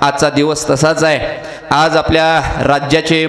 आजचा दिवस तसाच आहे. आज आपल्या राज्याचे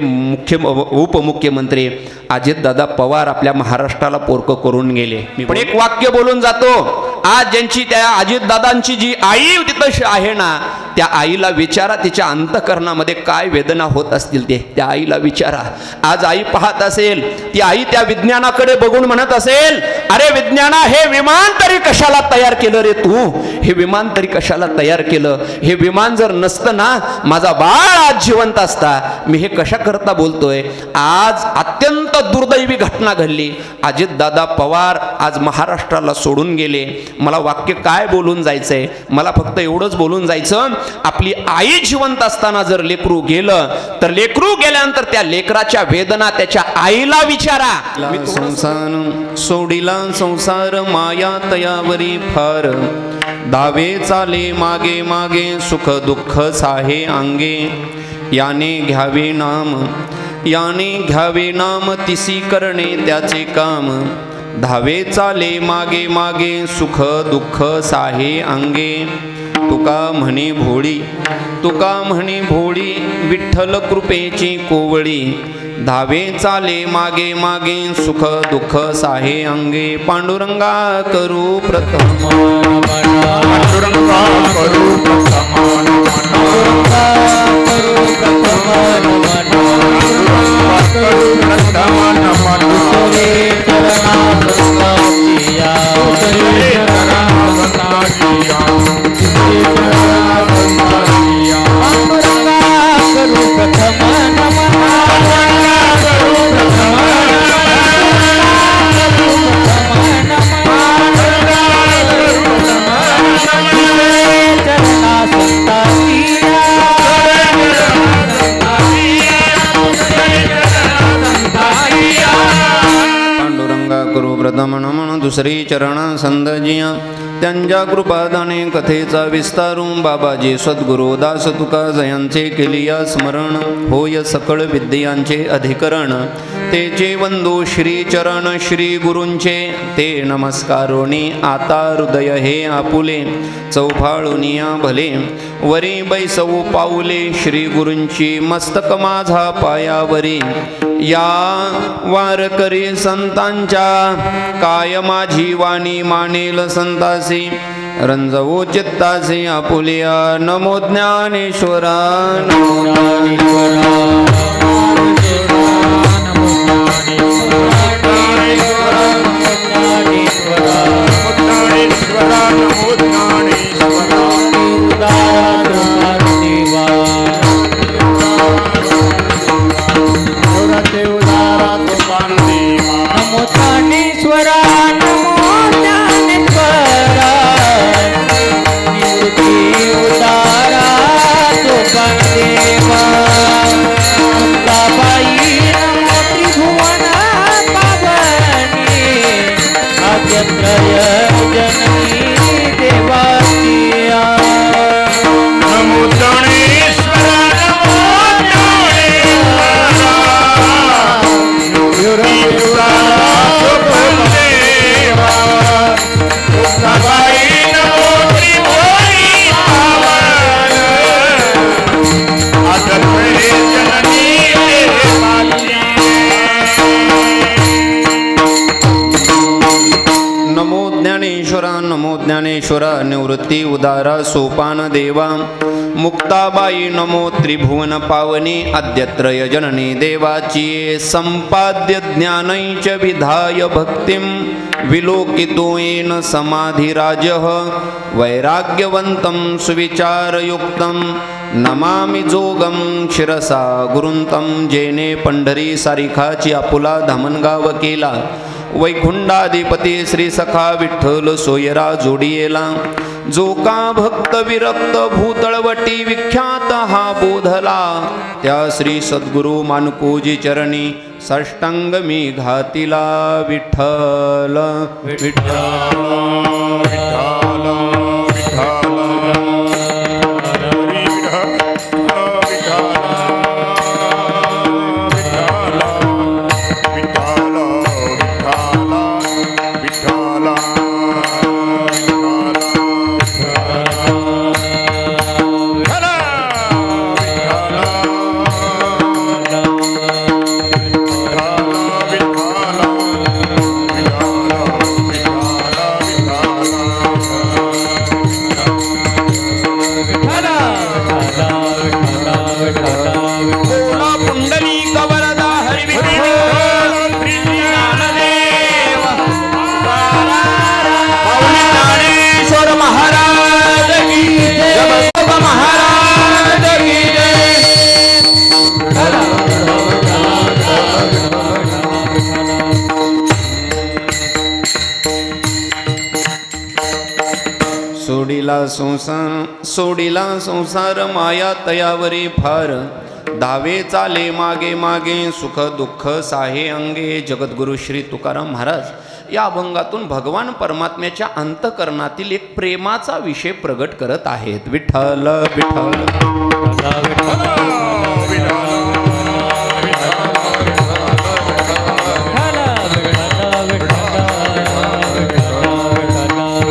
उपमुख्यमंत्री अजितदादा पवार आपल्या महाराष्ट्राला पोरकं करून गेले. पण एक वाक्य बोलून जातो, आज ज्यांची त्या अजितदादांची जी आई तिथं आहे ना, त्या आईला विचारा तिच्या अंतःकरणामध्ये काय वेदना होत असतील ते. त्या आईला विचारा. आज आई पाहत असेल, ती आई त्या विज्ञानाकडे बघून म्हणत असेल, अरे विज्ञाना, हे विमान तरी कशाला तयार केलं रे तू? हे विमान तरी कशाला तयार केलं? हे विमान जर नसतं ना, माझा बाळ आज जिवंत असता. मी हे कशा करता बोलतोय? आज अत्यंत दुर्दैवी घटना घडली. अजितदादा पवार आज महाराष्ट्राला सोडून गेले. मला वाक्य काय बोलून जायचंय? मला फक्त एवढंच बोलून जायचं, आपली आई जिवंत असताना जर लेकरू गेलं, तर लेकरू गेल्यानंतर त्या लेकराच्या वेदना त्याच्या आईला विचारा. संसार सोडिला संसार माया तयावरी फार, धावे चाले मागे मागे सुख दुःख साहे अंगे, याने घ्यावे नाम याने घ्यावे नाम तिसी करणे त्याचे काम, धावे चाले मागे मागे सुख दुःख साहे अंगे. तुका म्हणे भोळी तुका म्हणे भोळी विठ्ठल कृपेची कोवळी, धावे चाले मागे मागे सुख दुःख साहे अंगे. पांडुरंगा करू प्रथम पांडुरंगा करू प्रथम नमन दुसरी चरण संदजिया, त्यांच्या कृपादाने कथेचा विस्तारून बाबाजी सद्गुरु दास तुका जयांचे केलिया स्मरण, होय सकळ विद्यांचे अधिकरण. तेचे वंदो श्री चरण श्री गुरूंचे, ते नमस्कारोनी आता हृदय हे आपुले, चौफाळुनिया भले वरी बैसवू पाऊले, श्री गुरूंची मस्तक माझा पायावरी. या वारकरी संतांच्या काय माझी वाणी मानेल संतासी, रंजवो चित्तासी आपुलिया. नमो ज्ञानेश्वरा नमो ज्ञानेश्वरा ज्ञानेश्वरा निवृत्ती उदारा सोपान देवा. मुक्ताबाई नमो त्रिभुवन पावनी, अद्यत्रय जननी देवाची. संपाद्य ज्ञानैच विधाय भक्तिं, विलोकितो येन समाधिराजः. वैराग्यवन्तं सुविचारयुक्तं, नमामि जोगं शिरसा गुरुंतं. जेने पंढरी सारिखाची आपुला धामणगाव केला, वैकुंठाधिपती श्री सखा विठ्ठल सोयरा जोडियेला. जो का भक्त विरक्त भूतळवटी विख्यात हा बोधला, त्या श्री सद्गुरु मानकोजी चरणी साष्टांग मी घातिला. विठ्ठल विठ्ठल संसार माया तयावरी फार धावे चाले मागे मागे सुख दुःख साहे अंगे. जगद्गुरु श्री तुकाराम महाराज या अभंगातून भगवान परमात्म्याच्या अंतःकरणातील एक प्रेमाचा विषय प्रगट करत आहेत. विठ्ठल विठ्ठल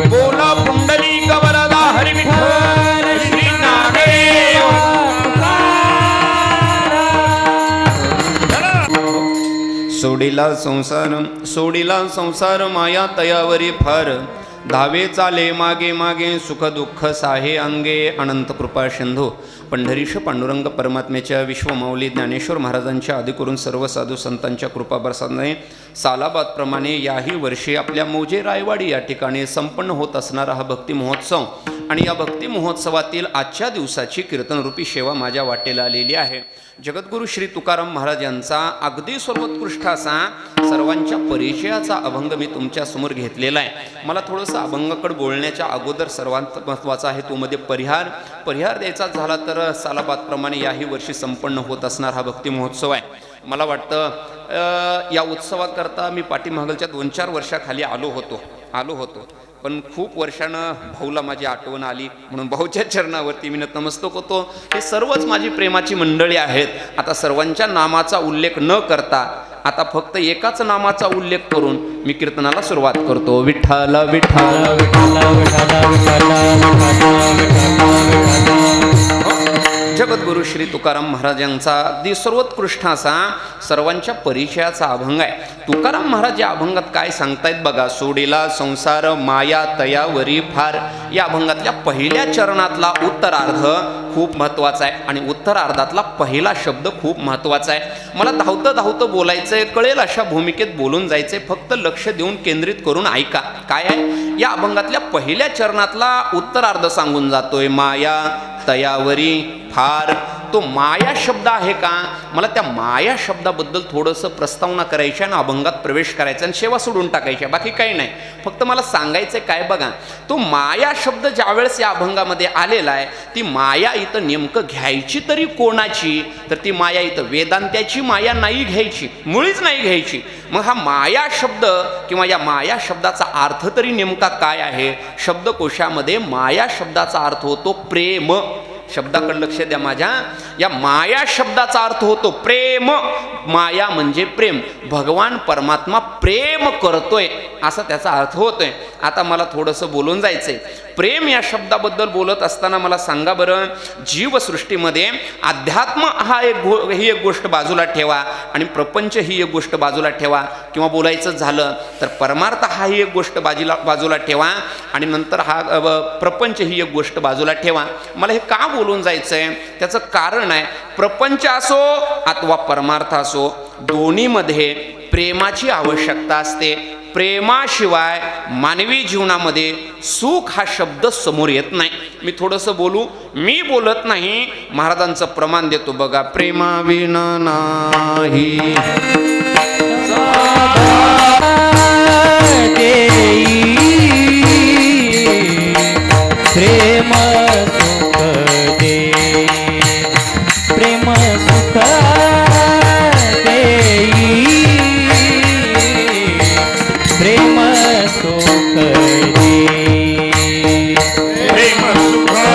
बोला पुंडलिक वरदा हरी विठ्ठल श्री नामदेव. सोडिला संसार माया तयावरी फार धावे चाले मागे मागे सुख दुःख साहे अंगे. अनंत कृपा सिंधू पंढरीश पांडुरंग परमात्म्याच्या विश्वमाऊली ज्ञानेश्वर महाराजांच्या आदी करून सर्व साधू संतांच्या कृपा प्रसादाने सालाबादप्रमाणे याही वर्षी आपल्या मौजे रायवाडी या ठिकाणी संपन्न होत असणारा हा भक्ती महोत्सव आणि या भक्ती महोत्सवातील आजच्या दिवसाची कीर्तनरूपी सेवा माझ्या वाटेला आलेली आहे. जगद्गुरु श्री तुकाराम महाराज यांचा अगदी सर्वोत्कृष्ट असा सर्वांच्या परिचयाचा अभंग मी तुमच्या समोर घेतलेला आहे. मला थोडंसं अभंगाकडे बोलण्याच्या अगोदर सर्वात महत्त्वाचा आहे तो मध्ये परिहार द्यायचा झाला तर सालाबादप्रमाणे याही वर्षी संपन्न होत असणार हा भक्ती महोत्सव आहे. मला वाटतं या उत्सवाकरता मी पाठीमागलच्या 2-4 वर्षाखाली आलो होतो पण खूप वर्षानं भाऊला माझी आठवण आली म्हणून भाऊच्या चरणावरती मी नतमस्तक होतो. हे सर्वच माझी प्रेमाची मंडळी आहेत. आता सर्वांच्या नामाचा उल्लेख न करता आता फक्त एकाच नामाचा उल्लेख करून मी कीर्तनाला सुरुवात करतो. विठ्ठल विठ्ठल जगद्गुरु श्री तुकाराम महाराजांचा अगदी सर्वोत्कृष्ट असा सर्वांच्या परिचयाचा अभंग आहे. तुकाराम महाराज या अभंगात काय सांगतायत बघा. सोडिला संसार माया तयावरी फार या अभंगातल्या पहिल्या चरणातला उत्तरार्ध खूप महत्त्वाचा आहे आणि उत्तरार्धातला पहिला शब्द खूप महत्त्वाचा आहे. मला धावतं बोलायचंय, कळेल अशा भूमिकेत बोलून जायचंय. फक्त लक्ष देऊन केंद्रित करून ऐका. काय आहे या अभंगातल्या पहिल्या चरणातला उत्तरार्ध सांगून जातोय. माया तयावरी फार. तो माया शब्द आहे का. मला त्या माया शब्दाबद्दल थोडंसं प्रस्तावना करायची आणि अभंगात प्रवेश करायचा आणि सेवा सोडून टाकायची, बाकी काही नाही. फक्त मला सांगायचं काय बघा. तो माया शब्द ज्यावेळेस या अभंगामध्ये आलेला आहे ती माया इथं नेमकं घ्यायची तरी कोणाची, तर ती माया इथं वेदांत्याची माया नाही घ्यायची, मुळीच नाही घ्यायची. मग हा माया शब्द किंवा या माया शब्दाचा अर्थ तरी नेमका काय आहे. शब्दकोशामध्ये माया शब्दाचा अर्थ होतो प्रेम. शब्दाकडे लक्ष द्या माझ्या. या माया शब्दाचा अर्थ होतो प्रेम. माया म्हणजे प्रेम. भगवान परमात्मा प्रेम करतोय असा त्याचा अर्थ होतोय. आता मला थोडंसं बोलून जायचंय. प्रेम या शब्दाबद्दल बोलत असताना मला सांगा बरं, जीवसृष्टीमध्ये अध्यात्म ही एक गोष्ट बाजूला ठेवा आणि प्रपंच ही एक गोष्ट बाजूला ठेवा, किंवा बोलायचं झालं तर परमार्थ हा ही एक गोष्ट बाजूला ठेवा आणि नंतर हा प्रपंच ही एक गोष्ट बाजूला ठेवा. मला हे का बोलून जायचंय त्याचं कारण आहे, प्रपंच असो अथवा परमार्थ असो दोन्हीमध्ये प्रेमाची आवश्यकता असते. प्रेमाशिवाय मानवी जीवनामध्ये सुख हा शब्द समोर येत नाही. मी थोडंसं बोलू, मी बोलत नाही, महाराजांचं प्रमाण देतो बघा. प्रेमाविना नाही प्रेम सुख दे, प्रेम सुख प्रेम सुख दे, प्रेम सुख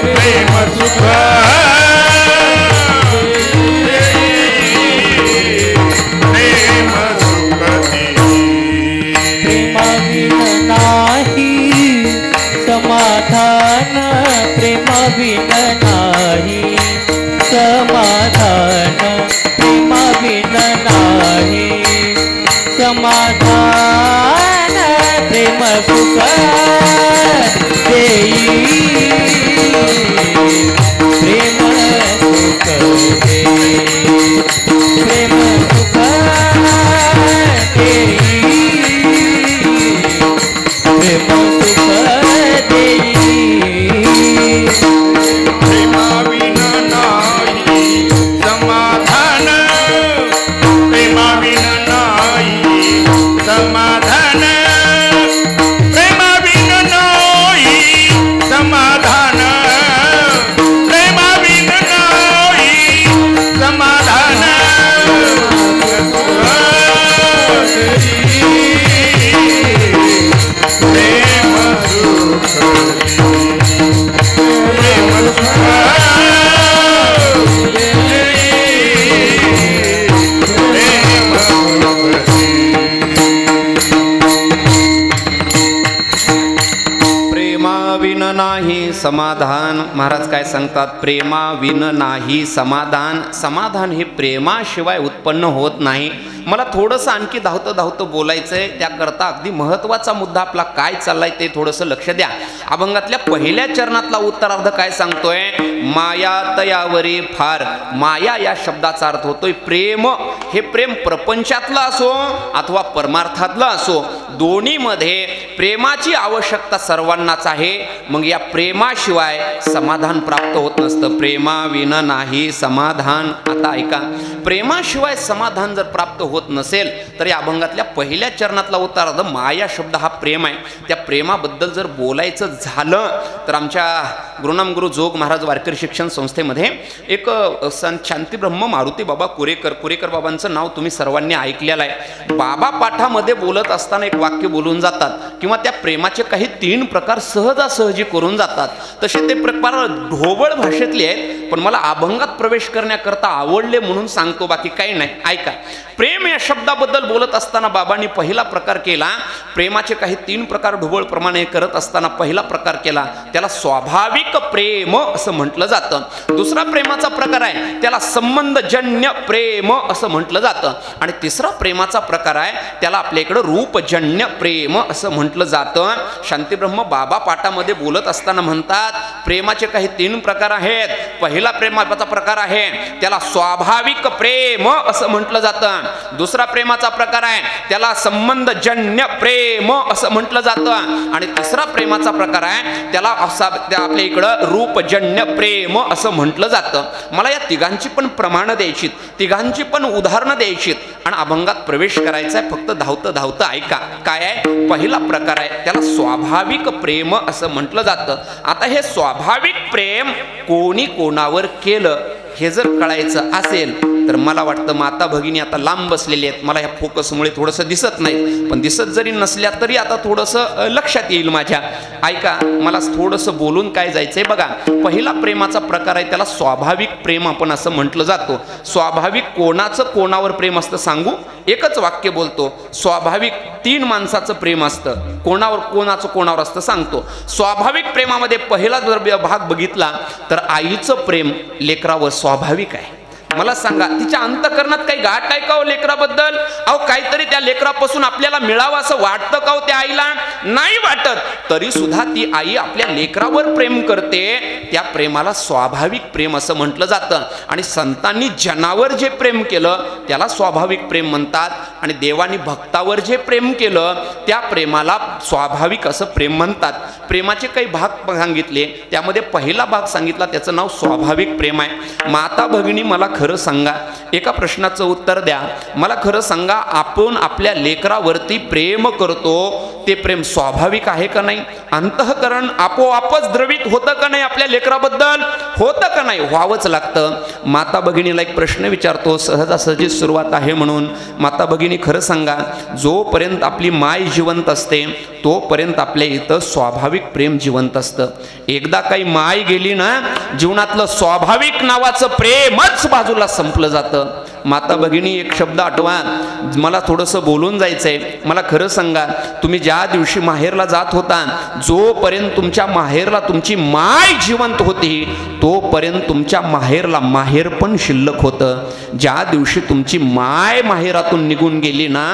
प्रेम सुख समाधान, प्रेम बिन नाही समाधान, प्रेम बिन नाही समाधान, प्रेम सुख देई, प्रेम सुख देई, प्रेम सुख देई, प्रेम सुख प्रेमा विना नाही समाधान, समाधान प्रेमाविन नाही समाधान प्रेमाविन नाही समाधान प्रेम सुख प्रेम सुख प्रेमाविन नाही समाधान. महाराज काय सांगतात? प्रेमाविन नाही समाधान. समाधान हे प्रेमाशिवाय उत्पन्न होत नाही. मला थोडंसं आणखी धावतं बोलायचं आहे. त्याकरता अगदी महत्त्वाचा मुद्दा आपला काय चाललाय ते थोडंसं लक्ष द्या. अभंगातल्या पहिल्या चरणातला उत्तरार्ध काय सांगतोय? माया तयावरी फार. माया या शब्दाचा अर्थ होतोय प्रेम. हे प्रेम प्रपंचातलं असो अथवा परमार्थातलं असो, दोन्हीमध्ये प्रेमाची आवश्यकता सर्वांनाच आहे. मग या प्रेमाशिवाय समाधान प्राप्त होत नसतं. प्रेमाविन नाही समाधान. आता ऐका, प्रेमाशिवाय समाधान जर प्राप्त होत नसेल तर या अभंगातल्या पहिल्या चरणातला उत्तरार्ध माया शब्द हा प्रेम आहे. त्या प्रेमाबद्दल जर बोलायचं झालं तर आमच्या गुरुनाम गुरु जोग महाराज वारकरी शिक्षण संस्थेमध्ये एक संत शांतीब्रह्म मारुती बाबा कुरेकर बाबांचं नाव तुम्ही सर्वांनी ऐकलेलं आहे. बाबा पाठामध्ये बोलत असताना एक वाक्य बोलून जातात किंवा त्या प्रेमाचे काही 3 प्रकार सहजासहजी करून जातात. तसे ते प्रकार ढोबळ भाषेतले आहेत, पण मला अभंगात प्रवेश करण्याकरता आवडले म्हणून सांगतो, बाकी काही नाही. ऐका, प्रेम या शब्दाबद्दल बोलत असताना बाबांनी पहिला प्रकार केला. प्रेमाचे काही 3 प्रकार ढोबळ प्रमाणे करत असताना पहिला प्रकार केला, त्याला स्वाभाविक प्रेम असं म्हटलं जातं. दुसरा प्रेमाचा प्रकार आहे त्याला संबंधजन्य प्रेम असं म्हटलं जातं. आणि तिसरा प्रेमाचा प्रकार आहे त्याला आपल्या इकडं रूपजन्य प्रेम असं म्हटलं जातं. शांतीब्रह्म बाबा पाठामध्ये बोलत असताना म्हणतात प्रेमाचे काही 3 प्रकार आहेत. पहिला प्रेमाचा प्रकार आहे त्याला स्वाभाविक प्रेम असं म्हटलं जातं. दुसरा प्रेमाचा प्रकार आहे त्याला संबंधजन्य प्रेम असं म्हटलं जातं. आणि तिसरा प्रेमाचा प्रकार आहे त्याला आपल्या इकडं रूपजन्य प्रेम असं म्हटलं जातं. मला या तिघांची पण प्रमाणं द्यायची, तिघांची पण उदाहरणं द्यायची आणि अभंगात प्रवेश करायचा आहे. फक्त धावतं ऐका. काय आहे? पहिला प्रकार आहे त्याला स्वाभाविक प्रेम असं म्हटलं जातं. आता हे स्वाभाविक प्रेम कोणी कोणावर केलं हे जर कळायचं असेल तर मला वाटतं माता भगिनी आता लांब बसलेली आहेत, मला ह्या फोकसमुळे थोडंसं दिसत नाही, पण दिसत जरी नसल्या तरी आता थोडंसं लक्षात येईल माझ्या. ऐका, मला थोडंसं बोलून काय जायचंय बघा. पहिला प्रेमाचा प्रकार आहे त्याला स्वाभाविक प्रेम आपण असं म्हटलं जातो. स्वाभाविक कोणाचं कोणावर प्रेम असतं सांगू? एकच वाक्य बोलतो. स्वाभाविक 3 माणसाचं प्रेम असतं. कोणाचं कोणावर असतं सांगतो. स्वाभाविक प्रेमामध्ये पहिला जर भाग बघितला तर आईचं प्रेम लेकरावर स्वाभाविक आहे. मला सांगा, तिच्या अंतःकरणात काही गाठ आहे का हो लेकराबद्दल? अहो काहीतरी त्या लेकरापासून आपल्याला मिळावं असं वाटतं का हो त्या आईला? नाही वाटत. तरी सुद्धा ती आई आपल्या लेकरावर प्रेम करते. त्या प्रेमाला स्वाभाविक प्रेम असं म्हटलं जातं. आणि संतांनी जनावर जे प्रेम केलं त्याला स्वाभाविक प्रेम म्हणतात. आणि देवानी भक्तावर जे प्रेम केलं त्या प्रेमाला स्वाभाविक असं प्रेम म्हणतात. प्रेमाचे काही भाग सांगितले, त्यामध्ये पहिला भाग सांगितला त्याचं नाव स्वाभाविक प्रेम आहे. माता भगिनी मला खरं सांगा, एका प्रश्नाचं उत्तर द्या. मला खरं सांगा, आपण आपल्या लेकरावरती प्रेम करतो ते प्रेम स्वाभाविक आहे का नाही? अंतःकरण आपोआपच द्रवित होतं का नाही? आपल्या लेकराबद्दल होतं का नाही? व्हावंच लागतं. माता भगिनीला एक प्रश्न विचारतो, सहजासहजी सुरुवात आहे म्हणून. माता भगिनी खरं सांगा, जोपर्यंत आपली माय जिवंत असते तोपर्यंत आपल्या इथं स्वाभाविक प्रेम जिवंत असतं. एकदा काही माय गेली ना, जीवनातलं स्वाभाविक नावाचं प्रेमच बाजूला संपलं जातं. माता भगिनी एक शब्द आठवा, मला थोडंसं बोलून जायचंय. मला खरं सांगा, तुम्ही ज्या दिवशी माहेरला जात होता, जोपर्यंत तुमच्या माहेरला तुमची माय जिवंत होती तोपर्यंत तुमच्या माहेरला माहेर पण शिल्लक होतं. ज्या दिवशी तुमची माय माहेरातून निघून गेली ना,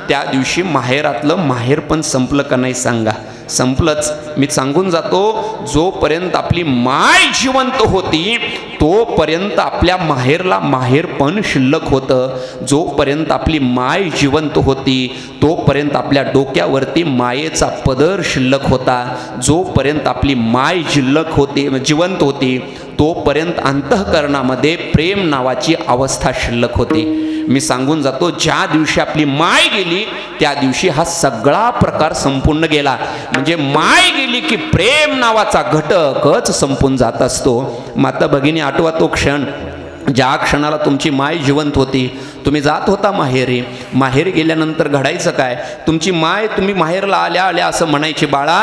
त्या दिवशी माहेरातलं माहेर पण संपलं का नाही सांगा? संपलंच. मी सांगून जातो, जोपर्यंत आपली माय जिवंत होती तोपर्यंत आपल्या माहेरला माहेर पण शिल्लक होतं. जोपर्यंत आपली माय जिवंत होती तोपर्यंत आपल्या डोक्यावरती मायेचा पदर शिल्लक होता. जोपर्यंत आपली माय जिवंत होती तोपर्यंत अंतःकरणामध्ये प्रेम नावाची अवस्था शिल्लक होते. मी सांगून जातो, ज्या दिवशी आपली माय गेली त्या दिवशी हा सगळा प्रकार संपूर्ण गेला. म्हणजे माय गेली की प्रेम नावाचा घटकच संपून जात असतो. माता भगिनी, आठवा तो क्षण ज्या क्षणाला तुमची माय जिवंत होती, तुम्ही जात होता माहेरी. माहेरी गेल्यानंतर घडायचं काय? तुमची माय तुम्ही माहेरला आल्या आल्या असं म्हणायची, बाळा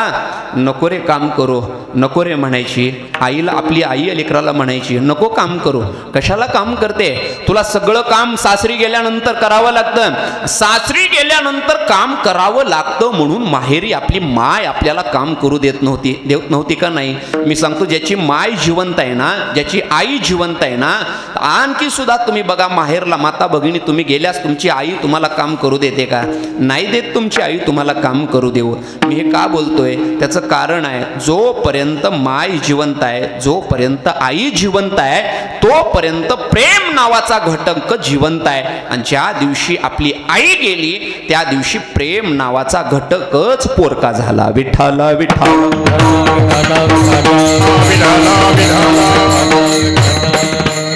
नको रे काम करू, नको रे म्हणायची. आईला, आपली आई लेकराला म्हणायची, नको काम करू. कशाला काम करते? तुला सगळं काम सासरी गेल्यानंतर करावं लागतं. सासरी गेल्यानंतर काम करावं लागतं म्हणून माहेरी आपली माय आपल्याला काम करू देत नव्हती का नाही? मी सांगतो, ज्याची माय जिवंत आहे ना, ज्याची आई जिवंत आहे ना, आणखी सुद्धा तुम्ही बघा माहेरला माता भगिनी, तुम्ही गेल्यास तुमची आई तुम्हाला काम करू देते का? नाही देत तुमची आई तुम्हाला काम करू देऊ. मी हे का बोलतोय? त्याचं कारण आहे, जोपर्यंत माय जिवंत आहे, जोपर्यंत आई जिवंत आहे, तोपर्यंत प्रेम नावाचा घटक जिवंत आहे. आणि ज्या दिवशी आपली आई गेली त्या दिवशी प्रेम नावाचा घटकच पोरका झाला. विठ्ठल विठ्ठल.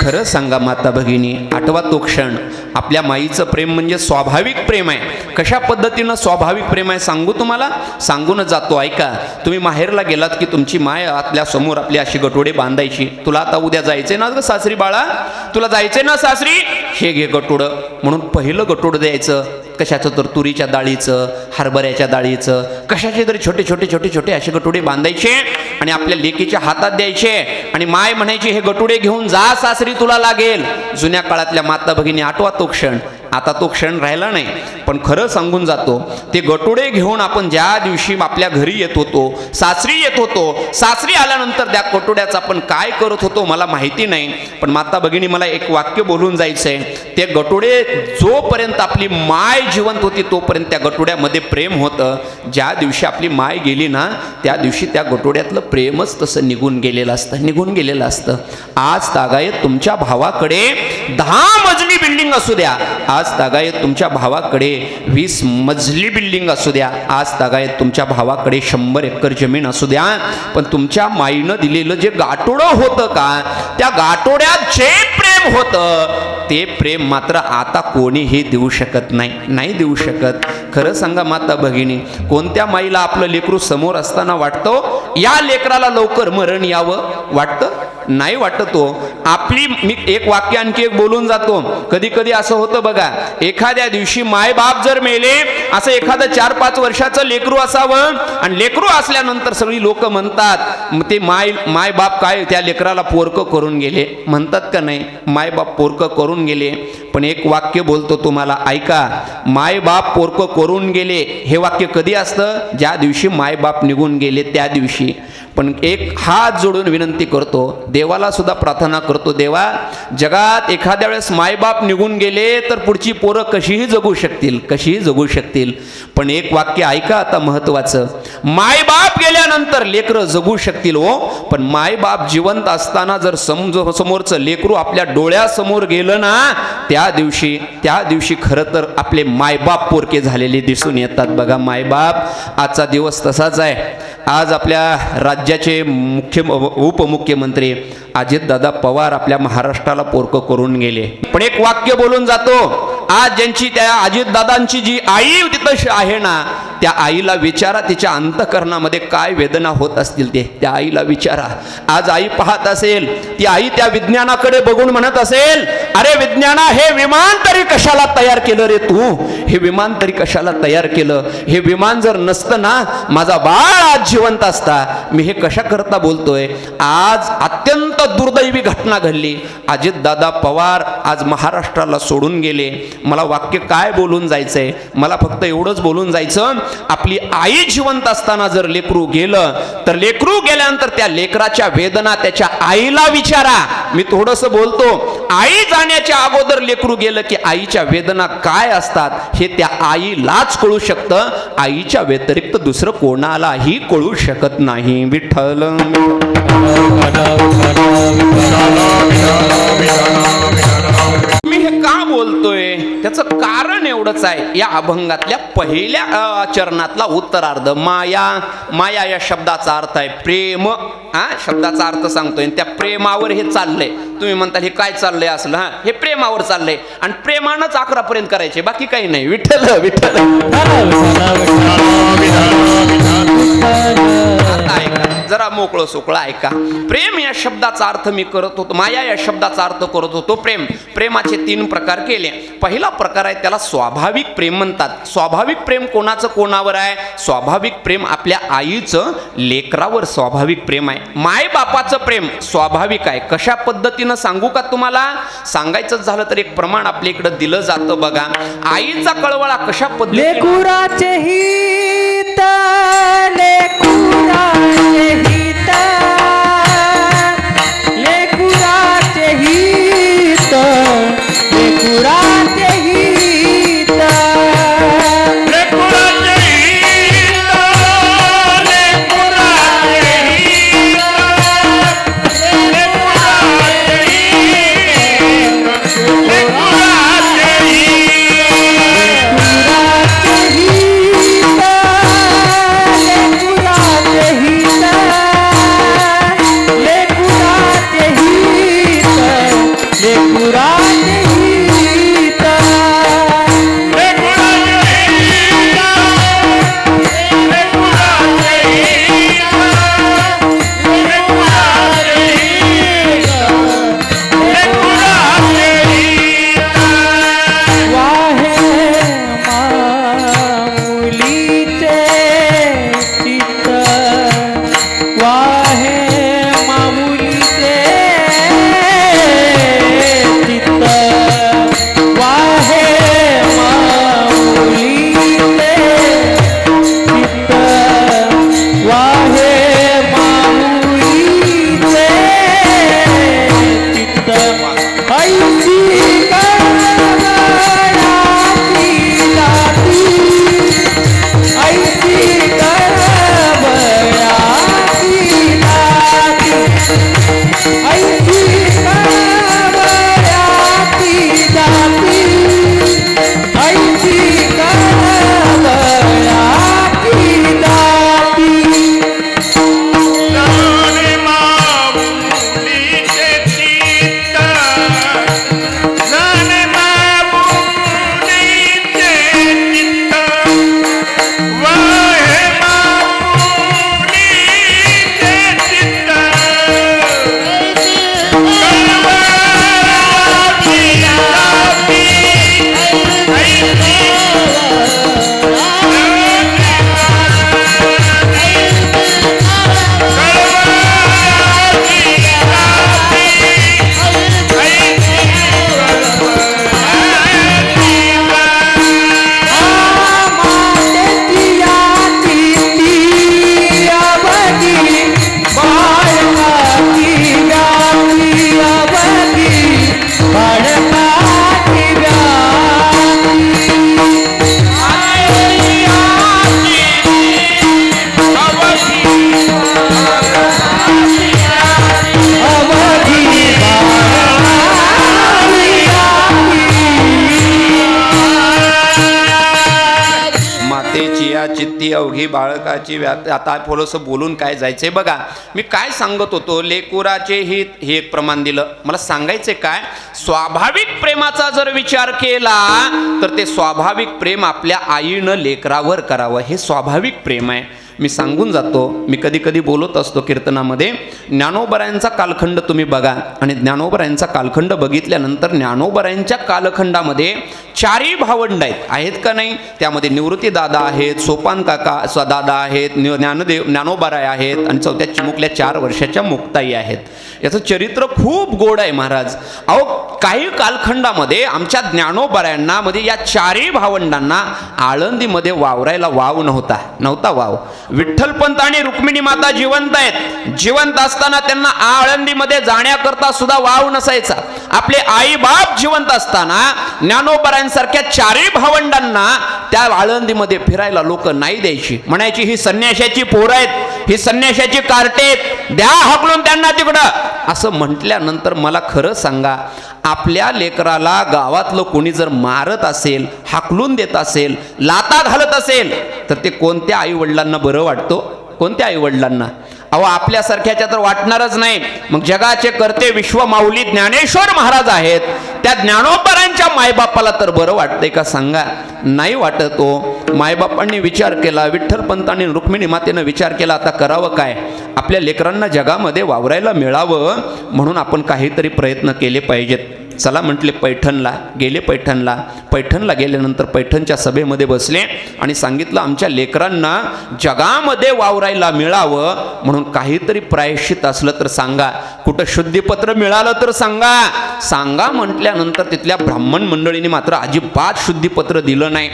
खरं सांगा माता भगिनी, आठवा तो क्षण आपल्या माईचं प्रेम म्हणजे स्वाभाविक प्रेम आहे. कशा पद्धतीनं स्वाभाविक प्रेम आहे सांगू तुम्हाला, सांगूनच जातो. ऐका, तुम्ही माहेरला गेलात की तुमची माय आपल्या समोर आपली अशी गटोडे बांधायची. तुला आता उद्या जायचंय ना ग सासरी बाळा, तुला जायचंय ना सासरी, हे घे गटोडं म्हणून पहिलं गटोडं द्यायचं. कशाचं? तर तुरीच्या डाळीचं, हरभऱ्याच्या डाळीचं, कशाचे तरी छोटे छोटे छोटे छोटे असे गटोडे बांधायचे आणि आपल्या लेकीच्या हातात द्यायचे. आणि माय म्हणायची, हे गटोडे घेऊन जा सासरी, तुला लागेल. जुन्या काळातल्या माता भगिनी, आठवा तो क्षण. आता तो क्षण राहिला नाही, पण खरं सांगून जातो, ते गटोडे घेऊन आपण ज्या दिवशी आपल्या घरी येत होतो, सासरी येत होतो, सासरी आल्यानंतर त्या गटोड्याचं आपण काय करत होतो मला माहिती नाही. पण माता भगिनी, मला एक वाक्य बोलून जायचंय. ते गटोडे, जोपर्यंत आपली माय जिवंत होती तोपर्यंत त्या गटोड्यामध्ये प्रेम होतं. ज्या दिवशी आपली माय गेली ना त्या दिवशी त्या गटोड्यातलं प्रेमच तसं निघून गेलेलं असतं. आज तागायत तुमच्या भावाकडे 10 मजली बिल्डिंग असू द्या, आज तागायत तुमच्या भावाकडे 20 मजली बिल्डिंग असू द्या, आज तागायत तुमच्या भावाकडे 100 एकर जमीन असू द्या, पण तुमच्या माईनं दिलेलं जे गाठोडं होतं का, त्या गाठोड्यात जे प्रेम होतं ते प्रेम मात्र आता कोणीही देऊ शकत नाही देऊ शकत. खरं सांगा माता भगिनी, कोणत्या माईला आपलं लेकरू समोर असताना वाटतं या लेकराला लवकर मरण यावं? वाटतं? नाही वाटत हो. आपली, मी एक वाक्य आणखी एक बोलून जातो. कधी कधी असं होतं बघा, एखाद्या दिवशी मायबाप जर मेले, असं एखादं 4-5 वर्षाचं लेकरू असावं आणि लेकरू असल्यानंतर सगळी लोक म्हणतात ते मायबाप काय त्या लेकराला पोरकं करून गेले, म्हणतात का नाही? मायबाप पोरकं करून गेले. पण एक वाक्य बोलतो तुम्हाला, ऐका. मायबाप पोरकं करून गेले हे वाक्य कधी असतं? ज्या दिवशी मायबाप निघून गेले त्या दिवशी. पण एक हात जोडून विनंती करतो, देवाला सुद्धा प्रार्थना करतो, देवा, जगात एखाद्या वेळेस मायबाप निघून गेले तर पुढची पोरं कशीही जगू शकतील. पण एक वाक्य ऐका आता महत्वाचं, मायबाप गेल्यानंतर लेकरं जगू शकतील हो, पण मायबाप जिवंत असताना जर समोरचं लेकरू आपल्या डोळ्यासमोर गेलं ना त्या दिवशी खरं तर आपले मायबाप पोरके झालेले दिसून येतात. बघा, मायबाप आजचा दिवस तसाच आहे. आज आपल्या राज्याचे उपमुख्यमंत्री अजितदादा पवार आपल्या महाराष्ट्राला पोरकं करून गेले. पण एक वाक्य बोलून जातो, आज ज्यांची, त्या अजितदादांची जी आई तिथं आहे ना, त्या आईला विचारा तिच्या अंतःकरणामध्ये काय वेदना होत असतील ते. त्या आईला विचारा. आज आई पाहत असेल, ती आई त्या विज्ञानाकडे बघून म्हणत असेल, अरे विज्ञाना, हे विमान तरी कशाला तयार केलं रे तू? हे विमान तरी कशाला तयार केलं? हे विमान जर नसतं ना, माझा बाळ आज जिवंत असता. मी हे कशा करता बोलतोय? आज अत्यंत दुर्दैवी घटना घडली. अजितदादा पवार आज महाराष्ट्राला सोडून गेले. मला वाक्य काय बोलून जायचंय? मला फक्त एवढंच बोलून जायचं, आपली आई जिवंत असताना जर लेकरू गेलं तर लेकरू गेल्यानंतर त्या लेकराच्या वेदना त्याच्या आईला विचारा. मी थोडंसं बोलतो, आई जाण्याच्या अगोदर लेकरू गेलं की आईच्या वेदना काय असतात हे त्या आईलाच कळू शकतं. आईच्या व्यतिरिक्त दुसरं कोणालाही कळू शकत नाही. विठ्ठल. मी हे का बोलतोय? त्याचं कारण एवढंच आहे, या अभंगातल्या पहिल्या चरणातला उत्तरार्ध माया, माया या शब्दाचा अर्थ आहे प्रेम, हा शब्दाचा अर्थ सांगतोय. आणि त्या प्रेमावर हे चाललंय. तुम्ही म्हणता हे काय चाललंय असलं, हा हे प्रेमावर चाललंय आणि प्रेमानंच 11 पर्यंत करायचे, बाकी काही नाही. विठ्ठल विठ्ठल. आता ऐका, जरा मोकळं सोकळं ऐका. प्रेम या शब्दाचा अर्थ मी करत होतो, माया या शब्दाचा अर्थ करत होतो प्रेम. प्रेमाचे 3 प्रकार केले. पहिला प्रकार आहे त्याला स्वाभाविक प्रेम म्हणतात. स्वाभाविक प्रेम कोणाचं कोणावर आहे? स्वाभाविक प्रेम आपल्या आईचं लेकरावर स्वाभाविक प्रेम आहे. माय बापाचं प्रेम स्वाभाविक आहे. कशा पद्धतीनं सांगू का तुम्हाला? सांगायचं झालं तर एक प्रमाण आपल्या इकडं दिलं जातं बघा. आईचा कळवळा कशा पद्धतीने लेकुराचे हित, लेकुराचे हित, लेकुराचे हित, लेकुराचे हित, लेकुराचे हित, लेकुराचे हित, लेकुराचे हित, लेकुराचे चित्ती अवघी बाळकाची आता थोडंसं बोलून काय जायचंय बघा. मी काय सांगत होतो, लेकुराचे हित हे एक प्रमाण दिलं. मला सांगायचे काय, स्वाभाविक प्रेमाचा जर विचार केला तर ते स्वाभाविक प्रेम आपल्या आईनं लेकरावर करावं, हे स्वाभाविक प्रेम आहे. मी सांगून जातो, मी कधी कधी बोलत असतो कीर्तनामध्ये, ज्ञानोबरायांचा कालखंड तुम्ही बघा आणि ज्ञानोबरायांचा कालखंड बघितल्यानंतर ज्ञानोबरायांच्या कालखंडामध्ये 4 भावंड आहेत का नाही? त्यामध्ये निवृत्ती दादा आहेत, सोपान काका दादा आहेत, ज्ञानोबराय आहेत आणि 4थ्या चिमुकल्या 4 वर्षाच्या मुक्ताई आहेत. याचं चरित्र खूप गोड आहे महाराज. अहो, काही कालखंडामध्ये आमच्या ज्ञानोबरायांना म्हणजे या 4 भावंडांना आळंदीमध्ये वावरायला वाव नव्हता वाव. विठ्ठलपंत आणि रुक्मिणी माता जिवंत आहेत. जिवंत असताना त्यांना आळंदीमध्ये जाण्याकरता सुद्धा वाव नसायचा. आपले आई बाप जिवंत असताना ज्ञानोबरायांसारख्या 4 भावंडांना त्या आळंदीमध्ये फिरायला लोक नाही द्यायची, म्हणायची ही संन्याशाची पोरं आहेत, ही संन्याशाची कार्टे आहेत, द्या हाकलून त्यांना तिकडं असं म्हटल्यानंतर मला खरं सांगा, आपल्या लेकराला गावातलं कोणी जर मारत असेल, हाकलून देत असेल, लाता घालत असेल, तर ते कोणत्या आई वडिलांना बरं वाटतो? कोणत्या आई वडिलांना? अहो आपल्यासारख्याच्या तर वाटणारच नाही. मग जगाचे करते विश्व माऊली ज्ञानेश्वर महाराज आहेत, त्या ज्ञानोबरांच्या मायबापाला तर बरं वाटतंय का सांगा? नाही वाटत हो. मायबापांनी विचार केला, विठ्ठलपंतांनी रुक्मिणी मातेनं विचार केला, आता करावं काय? आपल्या लेकरांना जगामध्ये वावरायला मिळावं म्हणून आपण काहीतरी प्रयत्न केले पाहिजेत. चला म्हटले पैठणला गेले. पैठणला गेल्यानंतर पैठणच्या सभेमध्ये बसले आणि सांगितलं आमच्या लेकरांना जगामध्ये वावरायला मिळावं म्हणून काहीतरी प्रायश्चित असलं तर सांगा, कुठं शुद्धीपत्र मिळालं तर सांगा म्हटल्यानंतर तिथल्या ब्राह्मण मंडळीने मात्र अजिबात शुद्धीपत्र दिलं नाही.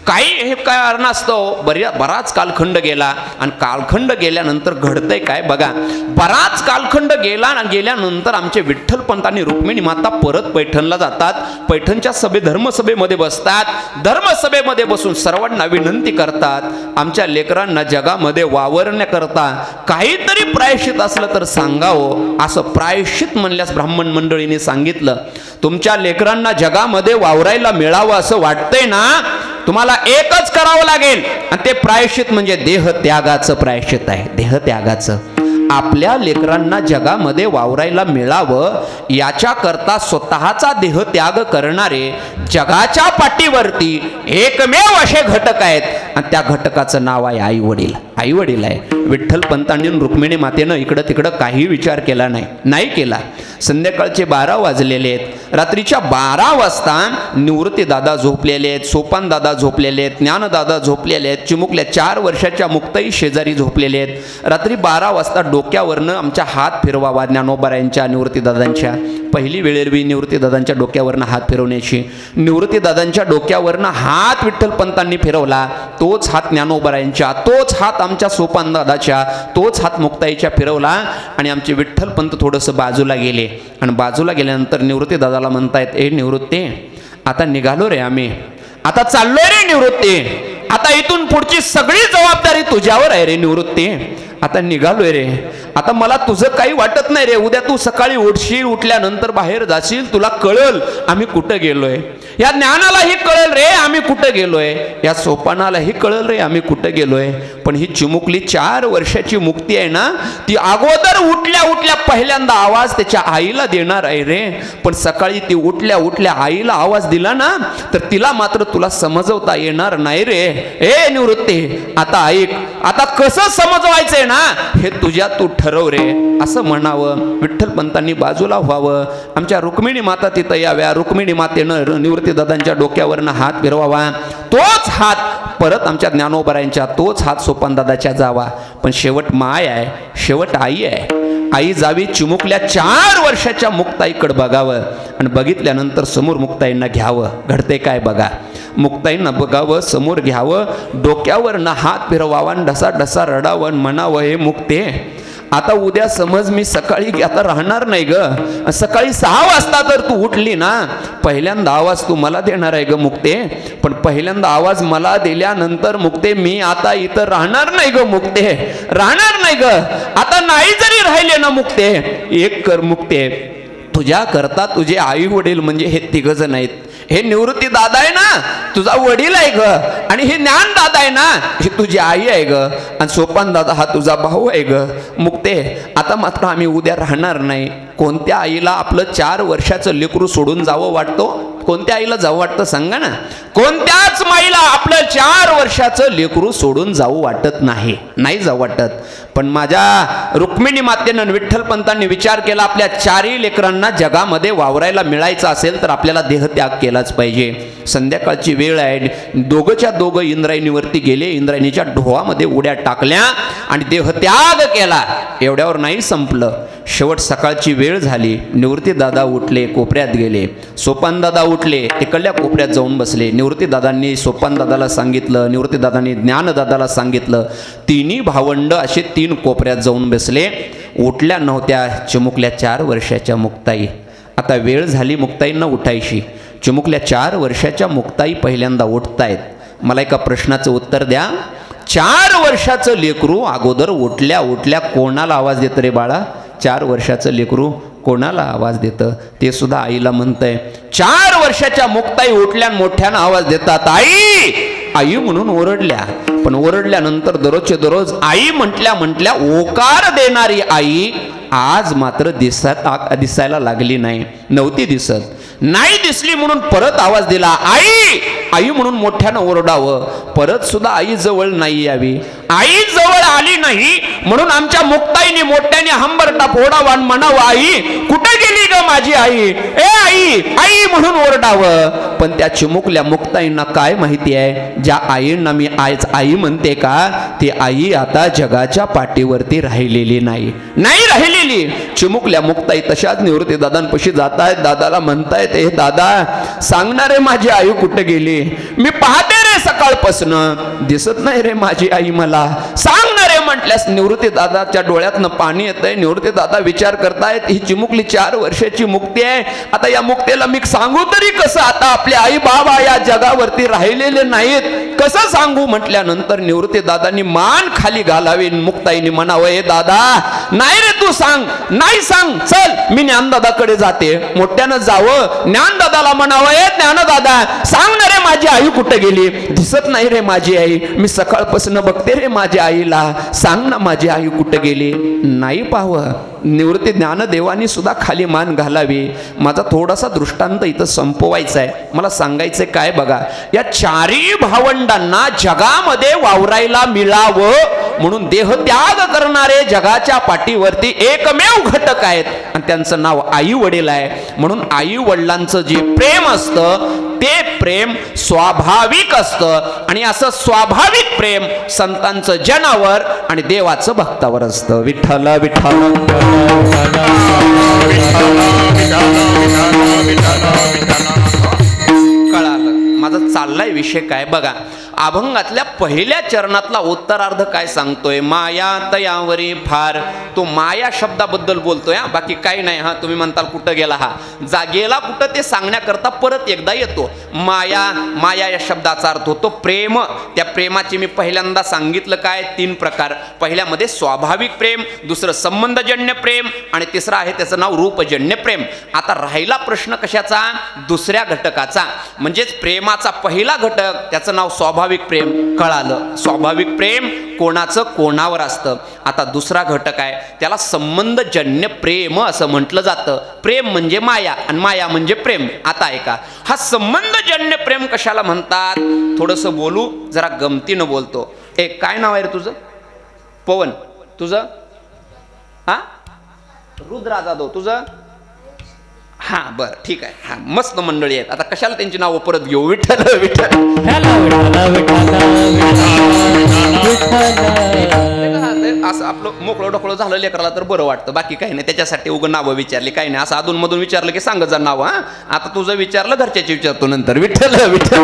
काही हे काय कारणास्तव बराच कालखंड गेला आणि कालखंड गेल्यानंतर घडतंय काय बघा. बराच कालखंड गेल्यानंतर आमचे विठ्ठलपंतांनी रुक्मिणी माता परत पैठणला जातात. पैठणच्या धर्मसभेमध्ये बसतात. धर्मसभेमध्ये बसून सर्वांना विनंती करतात, आमच्या लेकरांना जगामध्ये वावरण्याकरता काहीतरी प्रायश्चित असलं तर सांगावं. असं प्रायश्चित म्हणल्यास ब्राह्मण मंडळीने सांगितलं, तुमच्या लेकरांना जगामध्ये वावरायला मिळावं असं वाटतंय ना, तुम्हाला एकच करावं लागेल आणि ते प्रायश्चित म्हणजे देहत्यागाचं प्रायश्चित आहे. देहत्यागाचं. आपल्या लेकरांना जगामध्ये वावरायला मिळावं याच्याकरता स्वतःचा देहत्याग करणारे जगाच्या पाठीवरती एकमेव असे घटक आहेत आणि त्या घटकाचं नाव आहे आई वडील. आई वडील आहे. विठ्ठलपंतांनी रुक्मिणी मातेनं इकडं तिकडं काही विचार केला नाही केला. संध्याकाळचे 12 वाजलेले आहेत. रात्रीच्या 12 वाजता निवृत्ती दादा झोपलेले आहेत, सोपान दादा झोपलेले आहेत, ज्ञानदादा झोपलेले आहेत, चिमुकल्या 4 वर्षाच्या मुक्ताई शेजारी झोपलेले आहेत. रात्री 12 वाजता डोक्यावरनं आमच्या हात फिरवावा ज्ञानोबरायांच्या निवृत्तीदादांच्या. पहिली वेळेरवी निवृत्तीदादांच्या डोक्यावरनं हात फिरवण्याची. निवृत्तीदादांच्या डोक्यावरनं हात विठ्ठलपंतांनी फिरवला, तोच हात ज्ञानोबरायांच्या, तोच हात आमच्या सोपान दादाच्या, तोच हात मुक्ताईच्या फिरवला आणि आमचे विठ्ठलपंत थोडंसं बाजूला गेले. आणि बाजूला गेल्यानंतर निवृत्ती दादाला म्हणतायत, ए निवृत्ती, आता निघालो रे आम्ही, आता चाललोय रे निवृत्ती, आता इथून पुढची सगळी जबाबदारी तुझ्यावर आहे रे निवृत्ती, आता निघालोय रे, आता मला तुझं काही वाटत नाही रे, उद्या तू सकाळी उठशील, उठल्यानंतर बाहेर जाशील, तुला कळल आम्ही कुठं गेलोय, या ज्ञानालाही कळेल रे आम्ही कुठं गेलोय, या सोपानालाही कळेल रे आम्ही कुठं गेलोय. पण ही चिमुकली 4 वर्षाची मुक्ती आहे ना, ती अगोदर उठल्या पहिल्यांदा आवाज त्याच्या आईला देणार आहे रे. पण सकाळी ती उठल्या आईला आवाज दिला ना, तर तिला मात्र तुला समजवता येणार नाही रे. ए निवृत्ती, आता ऐक, आता कसं समजवायचंय ना हे तुझ्या तू ठरव रे, असं म्हणावं. विठ्ठलपंतांनी बाजूला व्हावं. आमच्या रुक्मिणी माता तिथं याव्या. रुक्मिणी मातेनं निवृत्ती दादांच्या डोक्यावरनं हात फिरवावा. तोच हात परत आमच्या ज्ञानोबरायांच्या, तोच हात सोपान दादाच्या जावा. पण शेवट माय आहे, शेवट आई आहे. आई जावी चिमुकल्या 4 वर्षाच्या मुक्ताईकडे बघावं आणि बघितल्यानंतर समोर मुक्ताईंना घ्यावं. घडते काय बघा. मुक्ताईंना बघावं, समोर घ्यावं, डोक्यावरनं हात फिरवावा, ढसा ढसा रडावं, म्हणावं, हे मुक्ते, आता उद्या समज मी सकाळी आता राहणार नाही ग, सकाळी 6 वाजता तर तू उठली ना, पहिल्यांदा आवाज तू मला देणार आहे ग मुक्ते, पण पहिल्यांदा आवाज मला दिल्यानंतर मुक्ते मी आता इथं राहणार नाही ग मुक्ते, राहणार नाही ग. आता नाही जरी राहिले ना मुक्ते, एक कर मुक्ते, तुझ्या करता तुझे आई वडील म्हणजे हे 3 जण आहेत. हे निवृत्ती दादा आहे ना, तुझा वडील आहे ग, आणि हे ज्ञान दादा आहे ना, ही तुझी आई आहे ग, आणि सोपान दादा हा तुझा भाऊ आहे ग. मुक्ते, आता मात्र आम्ही उद्या राहणार नाही. कोणत्या आईला आपलं 4 वर्षाचं लेकरू सोडून जावं वाटतो? कोणत्या आईला जावं वाटतं सांगा ना? कोणत्याच माईला आपलं 4 वर्षाचं लेकरू सोडून जाऊ वाटत नाही, नाही जाऊ वाटत. पण माझ्या रुक्मिणी मातेनं विठ्ठलपंतांनी विचार केला, आपल्या 4ही लेकरांना जगामध्ये वावरायला मिळायचं असेल तर आपल्याला देहत्याग केलाच पाहिजे. संध्याकाळची वेळ आहे. दोघंच्या दोघं इंद्रायणीवरती गेले. इंद्रायणीच्या ढोवामध्ये उड्या टाकल्या आणि देहत्याग केला. एवढ्यावर नाही संपलं. शेवट सकाळची वेळ झाली. निवृत्ती दादा उठले, कोपऱ्यात गेले. सोपान दादा उठले, तिकडल्या कोपऱ्यात जाऊन बसले. निवृत्ती दादांनी सोपान दादाला सांगितलं, निवृत्ती दादांनी ज्ञान दादाला सांगितलं. तिन्ही भावंड असे 3 कोपऱ्यात जाऊन बसले. उठल्या नव्हत्या चिमुकल्या 4 वर्षाच्या मुक्ताई. आता वेळ झाली मुक्ताईंना उठायची. चिमुकल्या 4 वर्षाच्या मुक्ताई पहिल्यांदा उठतायत. मला एका प्रश्नाचं उत्तर द्या. 4 वर्षाचं लेकरू अगोदर उठल्या उठल्या कोणाला आवाज देतं रे बाळा? 4 वर्षाचं लेकरू कोणाला आवाज देतं? ते सुद्धा आईला म्हणतंय. 4 वर्षाच्या मुक्ताई उठल्या मोठ्यानं आवाज देतात, आई आई म्हणून ओरडल्या. पण ओरडल्यानंतर दररोजचे दररोज आई म्हटल्या ओकार देणारी आई आज मात्र दिसायला लागली नाही. नव्हती दिसत. नाही दिसली म्हणून परत आवाज दिला, आई आई म्हणून मोठ्यानं ओरडावं. परत सुद्धा आई जवळ नाही यावी. आई जवळ आली नाही म्हणून आमच्या मुक्ताईने मोठ्याने हंबरटा फोडावा म्हणावं, आई कुठे गेली ग माझी आई? ए आई आई म्हणून ओरडावं. पण त्या चिमुकल्या मुक्ताईंना काय माहिती आहे, ज्या आईंना मी आज आई म्हणते का, ती आई आता जगाच्या पाठीवरती राहिलेली नाही राहिलेली. चिमुकल्या मुक्ताई तशाच निवृत्ती दादांपाशी जात आहेत. दादाला म्हणतायत, हे दादा सांगणारे माझी आई कुठे गेली? मी पाहते रे सकाळपासून, दिसत नाही रे माझी आई मला. सांगणारे म्हटल्यास निवृत्ती दादाच्या डोळ्यातनं पाणी येतंय. निवृत्ती दादा विचार करतायत, ही चिमुकली 4 वर्षाची मुक्ती आहे. आता या मुक्तेला मी सांगू तरी कसं? आता आपले आई बाबा या जगावरती राहिलेले नाहीत, कसं सांगू? म्हटल्यानंतर निवृत्ती दादांनी मान खाली घालावी. मुक्ताईने म्हणावं, हे दादा नाही रे तू सांग, नाही सांग, चल मी ज्ञानदादाकडे जाते. मोठ्यानं जावं, ज्ञानदादाला म्हणावं, हे ज्ञानदादा सांग ना रे माझी आई कुठे गेली? दिसत नाही रे माझी आई, मी सकाळपासून बघते रे माझ्या आईला, सांग ना माझी आई कुठे गेली? नाही पाहावं. निवृत्ती ज्ञानदेवानी सुद्धा खाली मान घालावी. माझा थोडासा दृष्टांत इथं संपवायचा आहे. मला सांगायचंय काय बघा, या 4ही भावंडांना जगामध्ये वावरायला मिळावं म्हणून देहत्याग करणारे जगाच्या पाठीवरती एकमेव घटक आहेत आणि त्यांचं नाव आई वडील आहे. म्हणून आई वडिलांचं जे प्रेम असतं ते प्रेम स्वाभाविक असतं आणि असं स्वाभाविक प्रेम संतांचं जनावर आणि देवाचं भक्तावर असतं. विठ्ठल विठ्ठल कळालं. माझा चाललाय विषय काय बघा. अभंगातल्या पहिल्या चरणातला उत्तरार्ध काय सांगतोय, माया तयावरी फार. तो माया शब्दाबद्दल बोलतोय, हा बाकी काही नाही. हा तुम्ही म्हणताल कुठं गेला, हा गेला कुठं ते सांगण्याकरता परत एकदा येतो. माया माया या शब्दाचा अर्थ होतो प्रेम. त्या प्रेमाचे मी पहिल्यांदा सांगितलं काय, 3 प्रकार. पहिल्यामध्ये स्वाभाविक प्रेम, दुसरं संबंधजन्य प्रेम आणि तिसरं आहे त्याचं नाव रूपजन्य प्रेम. आता राहिला प्रश्न कशाचा? दुसऱ्या घटकाचा. म्हणजेच प्रेमाचा पहिला घटक त्याचं नाव स्वाभाविक प्रेम. कळालं. स्वाभाविक प्रेम कोणाचं कोणावर असतं. आता दुसरा घटक आहे त्याला संबंधजन्य प्रेम असं म्हटलं जातं. प्रेम म्हणजे माया आणि माया म्हणजे प्रेम. आता ऐका, हा संबंधजन्य प्रेम कशाला म्हणतात थोडंसं बोलू, जरा गमतीनं बोलतो. काय नाव आहे रे तुझं? पवन. तुझं? हा रुद्रा जाधव. तुझं? हा बरं ठीक आहे. हा मस्त मंडळी आहेत. आता कशाला त्यांची नावं परत घेऊ? विठ्ठल विठ्ठल. असं आपलं मोकळं डोकळं झालं लेकराला तर बरं वाटतं, बाकी काही नाही. त्याच्यासाठी उगं नावं विचारली काही नाही. असं अधून मधून विचारलं की सांगत जा नाव. हा आता तुझं विचारलं, घरच्याची विचारतो नंतर. विठ्ठल विठ्ठल.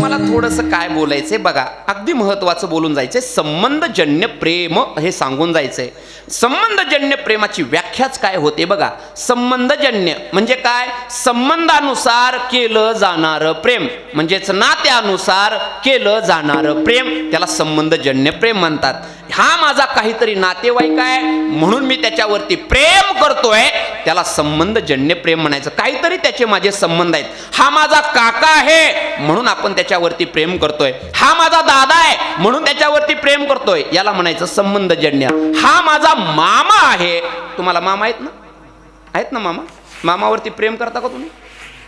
मला थोडंसं काय बोलायचंय बघा, अगदी महत्वाचं बोलून जायचंय. संबंधजन्य प्रेम हे सांगून जायचंय. संबंधजन्य प्रेमाची व्याख्याच काय होते बघा. संबंधजन्य म्हणजे काय? संबंधानुसार केलं जाणारं प्रेम, म्हणजेच नात्यानुसार केलं जाणारं प्रेम, त्याला संबंधजन्य प्रेम म्हणतात. हा माझा काहीतरी नातेवाईक आहे म्हणून मी त्याच्यावरती प्रेम करतोय, त्याला संबंधजन्य प्रेम म्हणायचं. काहीतरी त्याचे माझे संबंध आहेत. हा माझा काका आहे म्हणून आपण त्याच्यावरती प्रेम करतोय. हा माझा दादा आहे म्हणून त्याच्यावरती प्रेम करतोय, याला म्हणायचं संबंधजन्य. हा माझा मामा आहे. तुम्हाला मामा आहेत ना? आहेत ना मामा? मामावरती प्रेम करता का तुम्ही?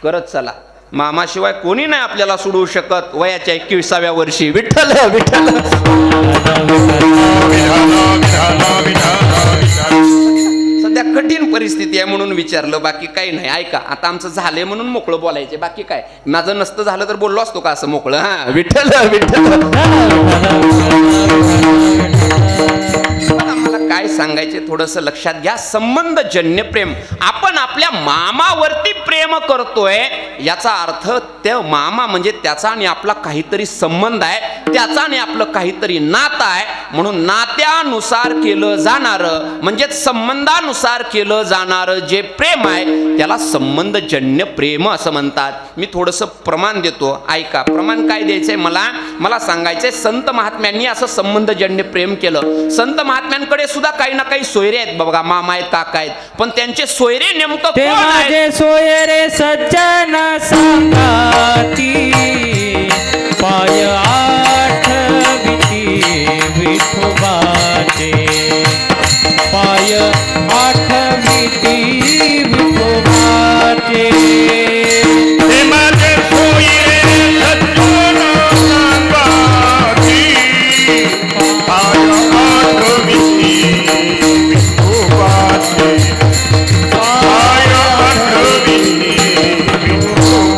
करत चला. मामाशिवाय कोणी नाही आपल्याला सोडवू शकत वयाच्या 21व्या वर्षी. विठ्ठल विठ्ठल. सध्या कठीण परिस्थिती आहे म्हणून विचारलं, बाकी काही नाही. ऐका, आता आमचं झालंय म्हणून मोकळं बोलायचे, बाकी काय. माझं नसतं झालं तर बोललो असतो का असं मोकळं? हा विठ्ठल विठ्ठल. मला काय सांगायचे थोडंसं लक्षात घ्या. संबंधजन्य प्रेम. आपण आपल्या मामावरती प्रेम करतोय याचा अर्थ त्या मामा म्हणजे त्याचा आणि आपला काहीतरी संबंध आहे, त्याचा आणि आपलं काहीतरी नातं आहे. म्हणून नात्यानुसार केलं जाणारं म्हणजे संबंधानुसार केलं जाणारं जे प्रेम आहे त्याला संबंधजन्य प्रेम असं म्हणतात. मी थोडंसं प्रमाण देतो, ऐका. प्रमाण काय द्यायचंय मला सांगायचंय. संत महात्म्यांनी असं संबंधजन्य प्रेम केलं. संत महात्म्यांकडे सुद्धा काही ना काही सोयरे आहेत बघा, मामा आहेत, काका आहेत, पण त्यांचे सोयरे नेमकं ते कोण आहेत? माझे सोयरे सज्जन संगाती पाय आठविती विठोबाचे पाय आठविती विठोबाचे हे माझे सोयरे सज्जन संगाती पाय आठविती विठोबाचे पाय आठविती विठोबाचे.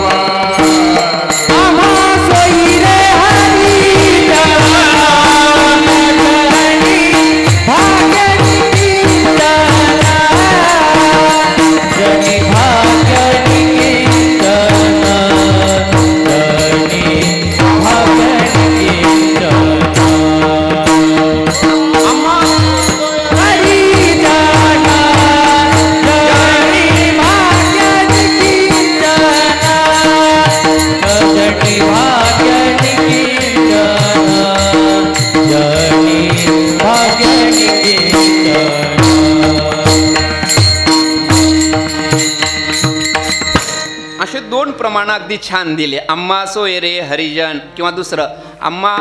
आम्हा सोयरे हरी जनी भाग्यनी असे दोन प्रमाण अगदी छान दिले. आम्हा सोयरे हरिजन किंवा दुसरं आम्हा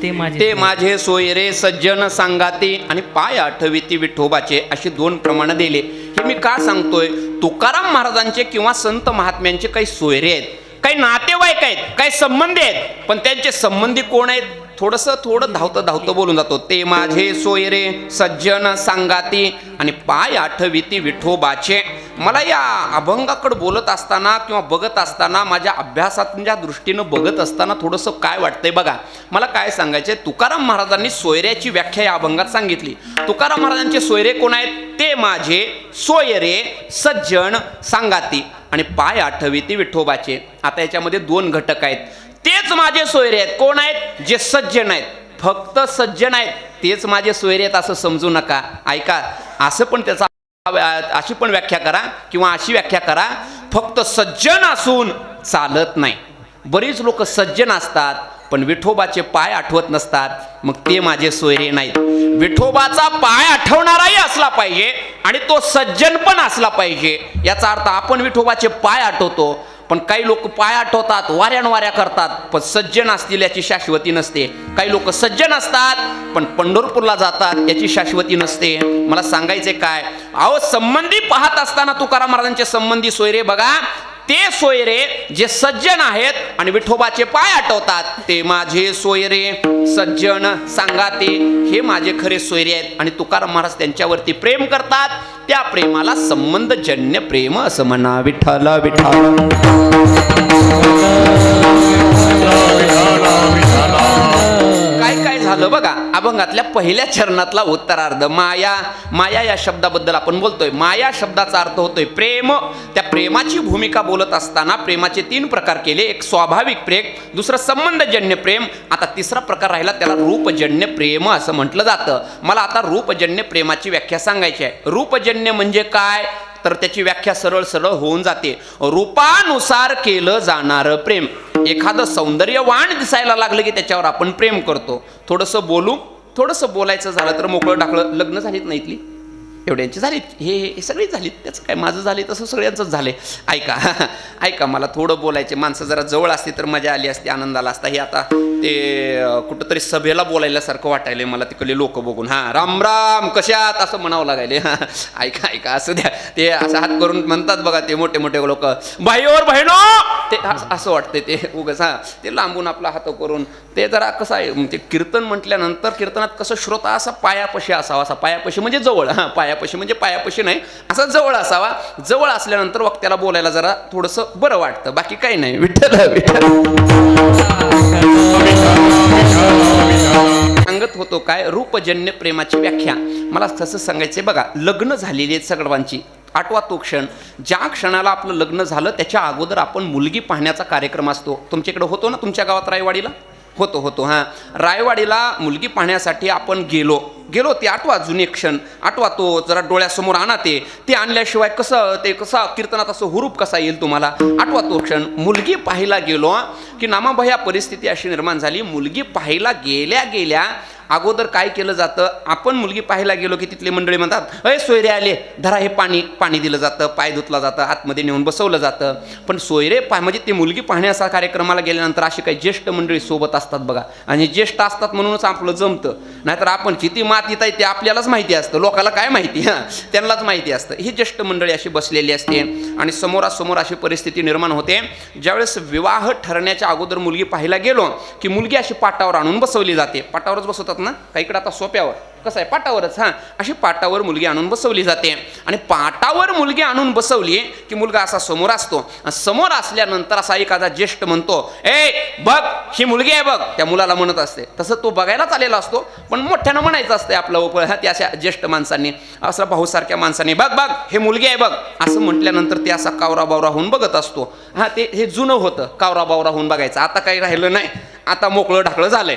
ते माझे सोयरे सज्जन सांगाती आणि पाय आठविती विठोबाचे असे दोन प्रमाण दिले. हे मी का सांगतोय? तुकाराम महाराजांचे किंवा संत महात्म्यांचे काही सोयरे आहेत, काही नातेवाईक आहेत, काही संबंधी आहेत, पण त्यांचे संबंधी कोण आहेत? थोडं धावतं बोलून जातो. ते माझे सोयरे सज्जन सांगाती आणि पाय आठविती विठोबाचे. मला या अभंगाकडे बोलत असताना किंवा बघत असताना माझ्या अभ्यासाच्या दृष्टीनं बघत असताना थोडंसं काय वाटतंय बघा. मला काय सांगायचंय, तुकाराम महाराजांनी सोयऱ्याची व्याख्या या अभंगात सांगितली. तुकाराम महाराजांचे सोयरे कोण आहेत? ते माझे सोयरे सज्जन सांगाती आणि पाय आठविती विठोबाचे. आता याच्यामध्ये दोन घटक आहेत. तेच माझे सोयरे आहेत. कोण आहेत? जे सज्जन आहेत, फक्त सज्जन आहेत, तेच माझे सोयरे आहेत असं समजू नका. ऐका, असं पण त्याचा अशी पण व्याख्या करा किंवा अशी व्याख्या करा, फक्त सज्जन असून चालत नाही. बरीच लोक सज्जन असतात पण विठोबाचे पाय आठवत नसतात, मग ते माझे सोयरे नाहीत. विठोबाचा पाय आठवणाराही असला पाहिजे आणि तो सज्जन पण असला पाहिजे. याचा अर्थ आपण विठोबाचे पाय आठवतो, पण काही लोक पाय आठवतात, वाऱ्या करतात, पण सज्जन असतील याची शाश्वती नसते. काही लोक सज्जन असतात पण पंढरपूरला जातात याची शाश्वती नसते. मला सांगायचे काय, अहो संबंधी पाहत असताना तुकाराम महाराजांचे संबंधी सोयरे बघा, ते सोयरे जे सज्जन आहेत आणि विठोबाचे पाय आठवतात, ते माझे सोयरे सज्जन सांगाते, हे माझे खरे सोयरे आहेत. आणि तुकाराम महाराज त्यांच्यावरती प्रेम करतात. त्या प्रेमाला संबंधजन्य प्रेम असं म्हणा. विठ्ठल विठ्ठल. काय झालं बघा, अभंगातल्या पहिल्या चरणातला उत्तरार्ध माया या शब्दाबद्दल आपण बोलतोय. माया शब्दाचा अर्थ होतोय प्रेम. त्या प्रेमाची भूमिका बोलत असताना प्रेमाचे 3 प्रकार केले. एक स्वाभाविक प्रेम, दुसरं संबंधजन्य प्रेम, आता तिसरा प्रकार राहिला त्याला रूपजन्य प्रेम असं म्हटलं जातं. मला आता रूपजन्य प्रेमाची व्याख्या सांगायची आहे. रूपजन्य म्हणजे काय, तर त्याची व्याख्या सरळ होऊन जाते. रूपानुसार केलं जाणारं प्रेम. एखादं सौंदर्यवान दिसायला लागलं की त्याच्यावर आपण प्रेम करतो. थोडंसं बोलायचं झालं तर मोकळं टाकलं. लग्न झालीत ना इथली, एवढ्यांची झालीत, हे सगळी झालीत, त्याचं काय, माझं झाले तसं सगळ्यांचंच झाले. ऐका, मला थोडं बोलायचे. माणसं जरा जवळ असते तर मजा आली असते, आनंद आला असता. हे आता ते कुठंतरी सभेला बोलायल्यासारखं वाटायले मला तिकडले लोक बघून. राम राम कशात असं म्हणावं लागायले. ऐका असं द्या. ते असं हात करून म्हणतात बघा ते मोठे लोक, भाईवर बहिणो, ते असं वाटते ते उगाच. ते लांबून आपला हात करून ते जरा कसं आहे, ते कीर्तन म्हटल्यानंतर कीर्तनात कसं श्रोता असा पायापाशी असावा. असा पायापाशी म्हणजे जवळ, पायापाशी म्हणजे पायापाशी नाही, असा जवळ असावा. जवळ असल्यानंतर वक्त्याला बोलायला जरा थोडंसं बरं वाटतं, बाकी काही नाही. विठ्ठल विठ्ठल. अंग सांगत होतो काय, रूपजन्य प्रेमाची व्याख्या. मला तसं सांगायचं बघा, लग्न झालेली आहेत सगळ्यांची. आठवा तो क्षण, ज्या क्षणाला आपलं लग्न झालं त्याच्या अगोदर आपण मुलगी पाहण्याचा कार्यक्रम असतो. तुमच्याकडे होतो ना, तुमच्या गावात रायवाडीला होतो हां. रायवाडीला मुलगी पाहण्यासाठी आपण गेलो. ते आठवा जुने क्षण, आठवा तो जरा डोळ्यासमोर आणा. ते आणल्याशिवाय कसा कीर्तनात असं हुरूप कसा येईल तुम्हाला. आठवा तो क्षण, मुलगी पाहायला गेलो की नामाभया परिस्थिती अशी निर्माण झाली. मुलगी पाहायला गेल्या अगोदर काय केलं जातं, आपण मुलगी पाहायला गेलो की तिथले मंडळी म्हणतात, अय सोयरे आले, धरा हे पाणी दिलं जातं, पाय धुतला जातं, आतमध्ये नेऊन बसवलं जातं. पण सोयरे म्हणजे ती मुलगी पाहण्याचा कार्यक्रमाला गेल्यानंतर अशी काही ज्येष्ठ मंडळी सोबत असतात बघा. आणि ज्येष्ठ असतात म्हणूनच आपलं जमतं, नाहीतर आपण किती मातीत आहे ते आपल्यालाच माहिती असतं, लोकाला काय माहिती, हां त्यांनाच माहिती असतं. ही ज्येष्ठ मंडळी अशी बसलेली असते आणि समोरासमोर अशी परिस्थिती निर्माण होते. ज्यावेळेस विवाह ठरण्याच्या अगोदर मुलगी पाहायला गेलो की मुलगी अशी पाटावर आणून बसवली जाते. पाटावरच बसवतात ना, काहीकडे आता सोप्यावर, कसं आहे पाटावरच, हां अशी पाटावर मुलगी आणून बसवली जाते. आणि पाटावर मुलगी आणून बसवली की मुलगा असा समोर असतो. समोर असल्यानंतर असा एखादा ज्येष्ठ म्हणतो, ए बघ ही मुलगी आहे बघ, त्या मुलाला म्हणत असते. तसं तो बघायला चाललेला असतो, पण मोठ्यानं म्हणायचं असतं आपलं, त्या अशा ज्येष्ठ माणसांनी, असं भाऊसारख्या माणसाने, बघ हे मुलगी आहे बघ असं म्हटल्यानंतर ते असा कावरा बावरा होऊन बघत असतो. हां हे जुनं होतं, कावरा बावरा होऊन बघायचं. आता काही राहिलं नाही, आता मोकळं ढाकळं झालंय.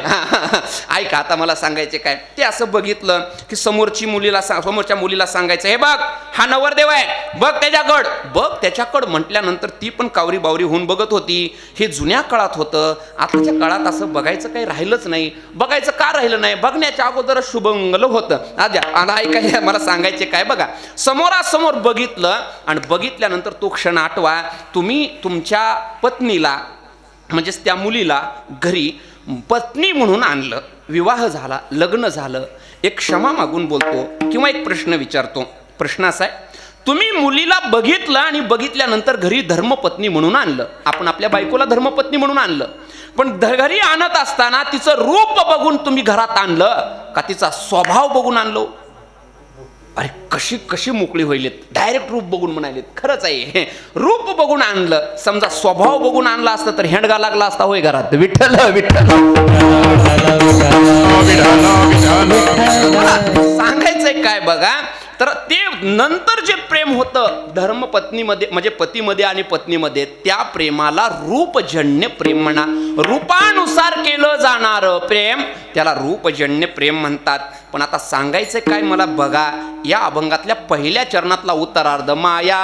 ऐका आता मला सांगायचे काय, ते असं बघितलं की समोरच्या मुलीला सांगायचं, हे बघ हा नवरदेव आहे, बघ त्याच्याकड म्हटल्यानंतर ती पण कावरी बावरी होऊन बघत होती. हे जुन्या काळात होतं. आताच्या काळात असं बघायचं काही राहिलंच नाही. बघायचं का राहिलं नाही, बघण्याच्या अगोदर शुभंगल होतं. आता ऐका मला सांगायचे काय बघा, समोरासमोर बघितलं आणि बघितल्यानंतर तो क्षण आठवा. तुम्ही तुमच्या पत्नीला म्हणजेच त्या मुलीला घरी पत्नी म्हणून आणलं, विवाह झाला, लग्न झालं, एक क्षमा मागून बोलतो किंवा एक प्रश्न विचारतो. प्रश्न असा आहे, तुम्ही मुलीला बघितलं आणि बघितल्यानंतर घरी धर्मपत्नी म्हणून आणलं. आपण आपल्या बायकोला धर्मपत्नी म्हणून आणलं, पण घरी आणत असताना तिचं रूप बघून तुम्ही घरात आणलं का तिचा स्वभाव बघून आणलो? अरे कशी मोकळी होईल, डायरेक्ट रूप बघून म्हणाले. खरंच आहे, रूप बघून आणलं. समजा स्वभाव बघून आणला असतं तर हेंडगा लागला असता होय घरात, विठ्ठल सांगायचंय काय बघा. तर ते नंतर जे प्रेम होतं धर्मपत्नीमध्ये म्हणजे पतीमध्ये आणि पत्नीमध्ये, त्या प्रेमाला रूपजन्य प्रेम म्हणा. रूपानुसार केलं जाणारं प्रेम त्याला रूपजन्य प्रेम म्हणतात. पण आता सांगायचं काय मला बघा, या अभंगातल्या पहिल्या चरणातला उत्तरार्ध माया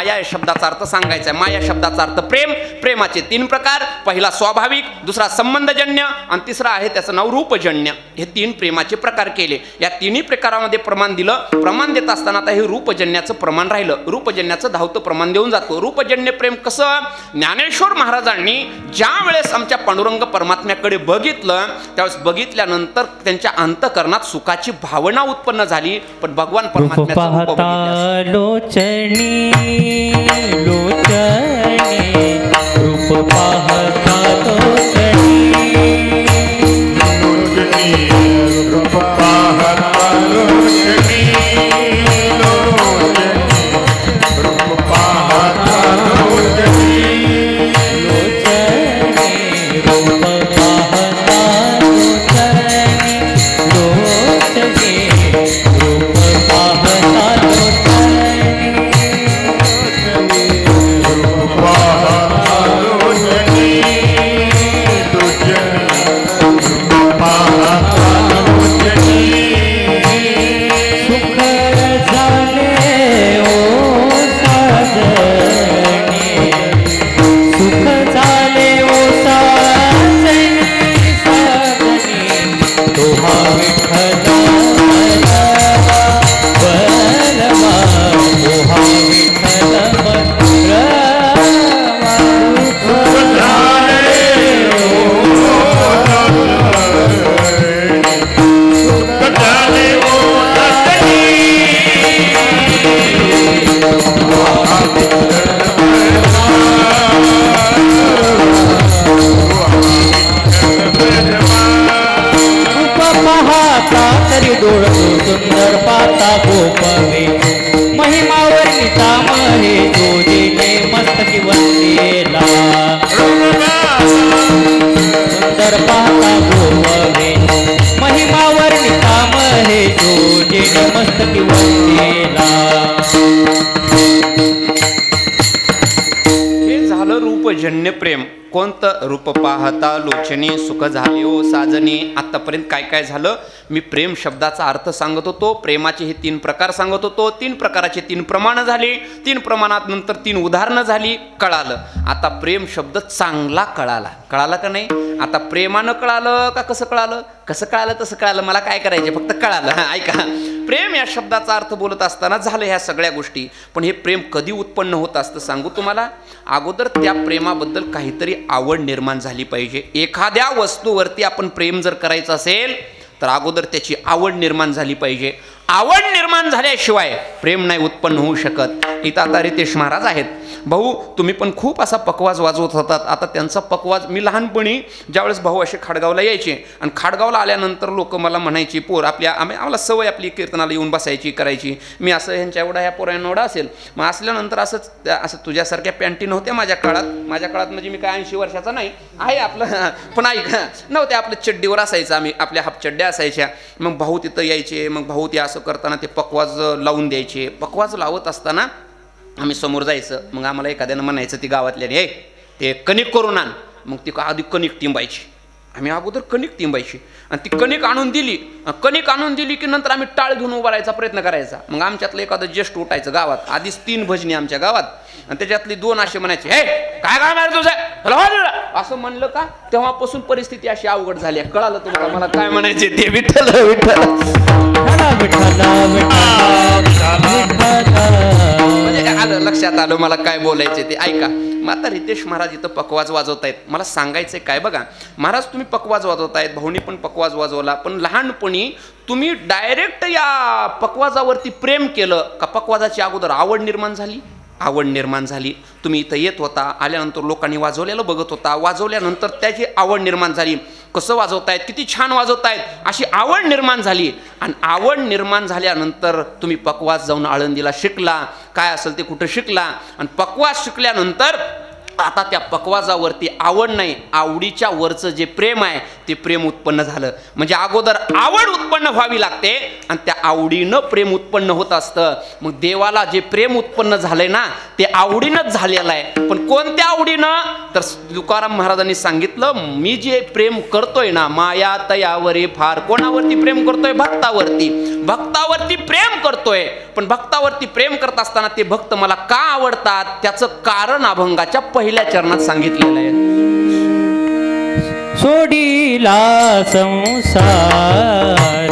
या शब्दाचा अर्थ सांगायचा आहे. माया शब्दाचा अर्थ प्रेम. प्रेमाचे 3 प्रकार, पहिला स्वाभाविक, दुसरा संबंधजन्य आणि तिसरा आहे त्याचं नाव रूपजन्य. हे 3 प्रेमाचे प्रकार केले. या तिन्ही प्रकारामध्ये प्रमाण दिलं. प्रमाण देत असताना आता हे रूपजन्याचं प्रमाण राहिलं. रूपजन्याचं धावतं प्रमाण देऊन जातो. रूपजन्य प्रेम कसं, ज्ञानेश्वर महाराजांनी ज्या वेळेस आमच्या पांडुरंग परमात्म्याकडे बघितलं त्यावेळेस बघितल्यानंतर त्यांच्या अंतःकरणात सुखाची भावना उत्पन्न झाली. पण भगवान परमात्म्याचं रूप बघितल्यास लोचनी रूप पाहता लोचनी सुंदर पाता गोपवे महिमावर निताम हे जोडीने मस्तकी वंदेला सुंदर पाता गोपवे महिमा प्रेम कोणतं रूप पाहता लोचनी सुख झाले हो साजनी. आतापर्यंत काय काय झालं, मी प्रेम शब्दाचा अर्थ सांगत होतो, प्रेमाचे हे 3 प्रकार सांगत होतो, 3 प्रकाराचे 3 प्रमाणं झाली, 3 प्रमाणात नंतर 3 उदाहरणं झाली, कळालं. आता प्रेम शब्द चांगला कळाला, कळाला का नाही. आता प्रेमानं कळालं का कसं कळालं, कसं कळालं तसं कळालं, मला काय करायचे फक्त कळालं. ऐका, प्रेम या शब्दाचा अर्थ बोलत असताना झालं ह्या सगळ्या गोष्टी, पण हे प्रेम कधी उत्पन्न होत असतं सांगू तुम्हाला. अगोदर त्या प्रेमाबद्दल काहीतरी आवड निर्माण झाली पाहिजे. एखाद्या वस्तूवरती आपण प्रेम जर करायचं असेल तर अगोदर त्याची आवड निर्माण झाली पाहिजे. आवड निर्माण झाल्याशिवाय प्रेम नाही उत्पन्न होऊ शकत. इथं आता रितेश महाराज आहेत. भाऊ तुम्ही पण खूप असा पकवाज वाजवत होतात. आता त्यांचा पकवाज, मी लहानपणी ज्यावेळेस भाऊ असे खाडगावला यायचे आणि खाडगावला आल्यानंतर लोक मला म्हणायची, पोर आम्हाला सवय आपली कीर्तनाला येऊन बसायची करायची. मी असं ह्यांच्या एवढा ह्या पोरांना एवढा असेल. मग असल्यानंतर असं तुझ्यासारख्या पॅन्टी नव्हत्या माझ्या काळात म्हणजे मी काय 80 वर्षाचा नाही आहे आपलं, पण ऐक नव्हत्या, आपलं चड्डीवर असायचं, आम्ही आपल्या हाफ चड्ड्या असायच्या. मग भाऊ तिथं यायचे, मग भाऊ ते असं करताना ते पकवाज लावून द्यायचे. पकवाज लावत असताना आम्ही समोर जायचं. मग आम्हाला एखाद्यानं म्हणायचं ती गावातल्याने, हे ते कणिक करून आण. मग ती आधी कणिक टिंबायची, आम्ही अगोदर कणिक टिंबायची आणि ती कणिक आणून दिली की नंतर आम्ही टाळ घेऊन उभा राहायचा प्रयत्न करायचा. मग आमच्यातलं एखादं ज्येष्ठ उठायचं गावात, आधीच 3 भजनी आमच्या गावात, आणि त्याच्यातली 2 असे म्हणायचे, हे काय मारतो असं म्हणलं का तेव्हापासून परिस्थिती अशी अवघड झाली. कळालं तुम्हाला मला काय म्हणायचे ते. विठ्ठल विठ्ठल म्हणजे आलं लक्षात आलं मला काय बोलायचे ते. ऐका, मग आता रितेश महाराज इथं पकवाज वाजवतायत. मला सांगायचंय काय बघा, महाराज तुम्ही पकवाज वाजवतायत, भाऊनी पण पकवाज वाजवला, पण लहानपणी तुम्ही डायरेक्ट या पकवाजावरती प्रेम केलं का पकवाजाची अगोदर आवड निर्माण झाली? आवड निर्माण झाली. तुम्ही इथं येत होता, आल्यानंतर लोकांनी वाजवलेलं बघत होता, वाजवल्यानंतर त्याची आवड निर्माण झाली. कसं वाजवतायत, किती छान वाजवतायत, अशी आवड निर्माण झाली. आणि आवड निर्माण झाल्यानंतर तुम्ही पकवाज जाऊन आळंदीला शिकला, काय असेल ते कुठं शिकला, आणि पकवाज शिकल्यानंतर आता त्या पकवाजावरती आवड नाही, आवडीच्या वरचं जे प्रेम आहे ते प्रेम उत्पन्न झालं. म्हणजे अगोदर आवड उत्पन्न व्हावी लागते आणि त्या आवडीनं प्रेम उत्पन्न होत असतं. मग देवाला जे प्रेम उत्पन्न झालंय ना ते आवडीनंच झालेलं आहे. पण कोणत्या आवडीनं, तर तुकाराम महाराजांनी सांगितलं, मी जे प्रेम करतोय ना, माया तयावरी फार, कोणावरती प्रेम करतोय? भक्तावरती प्रेम करतोय. पण भक्तावरती प्रेम करत असताना ते भक्त मला का आवडतात त्याचं कारण अभंगाच्या पहिल्या चरणात सांगितलेलं आहे. सोडीला संसार,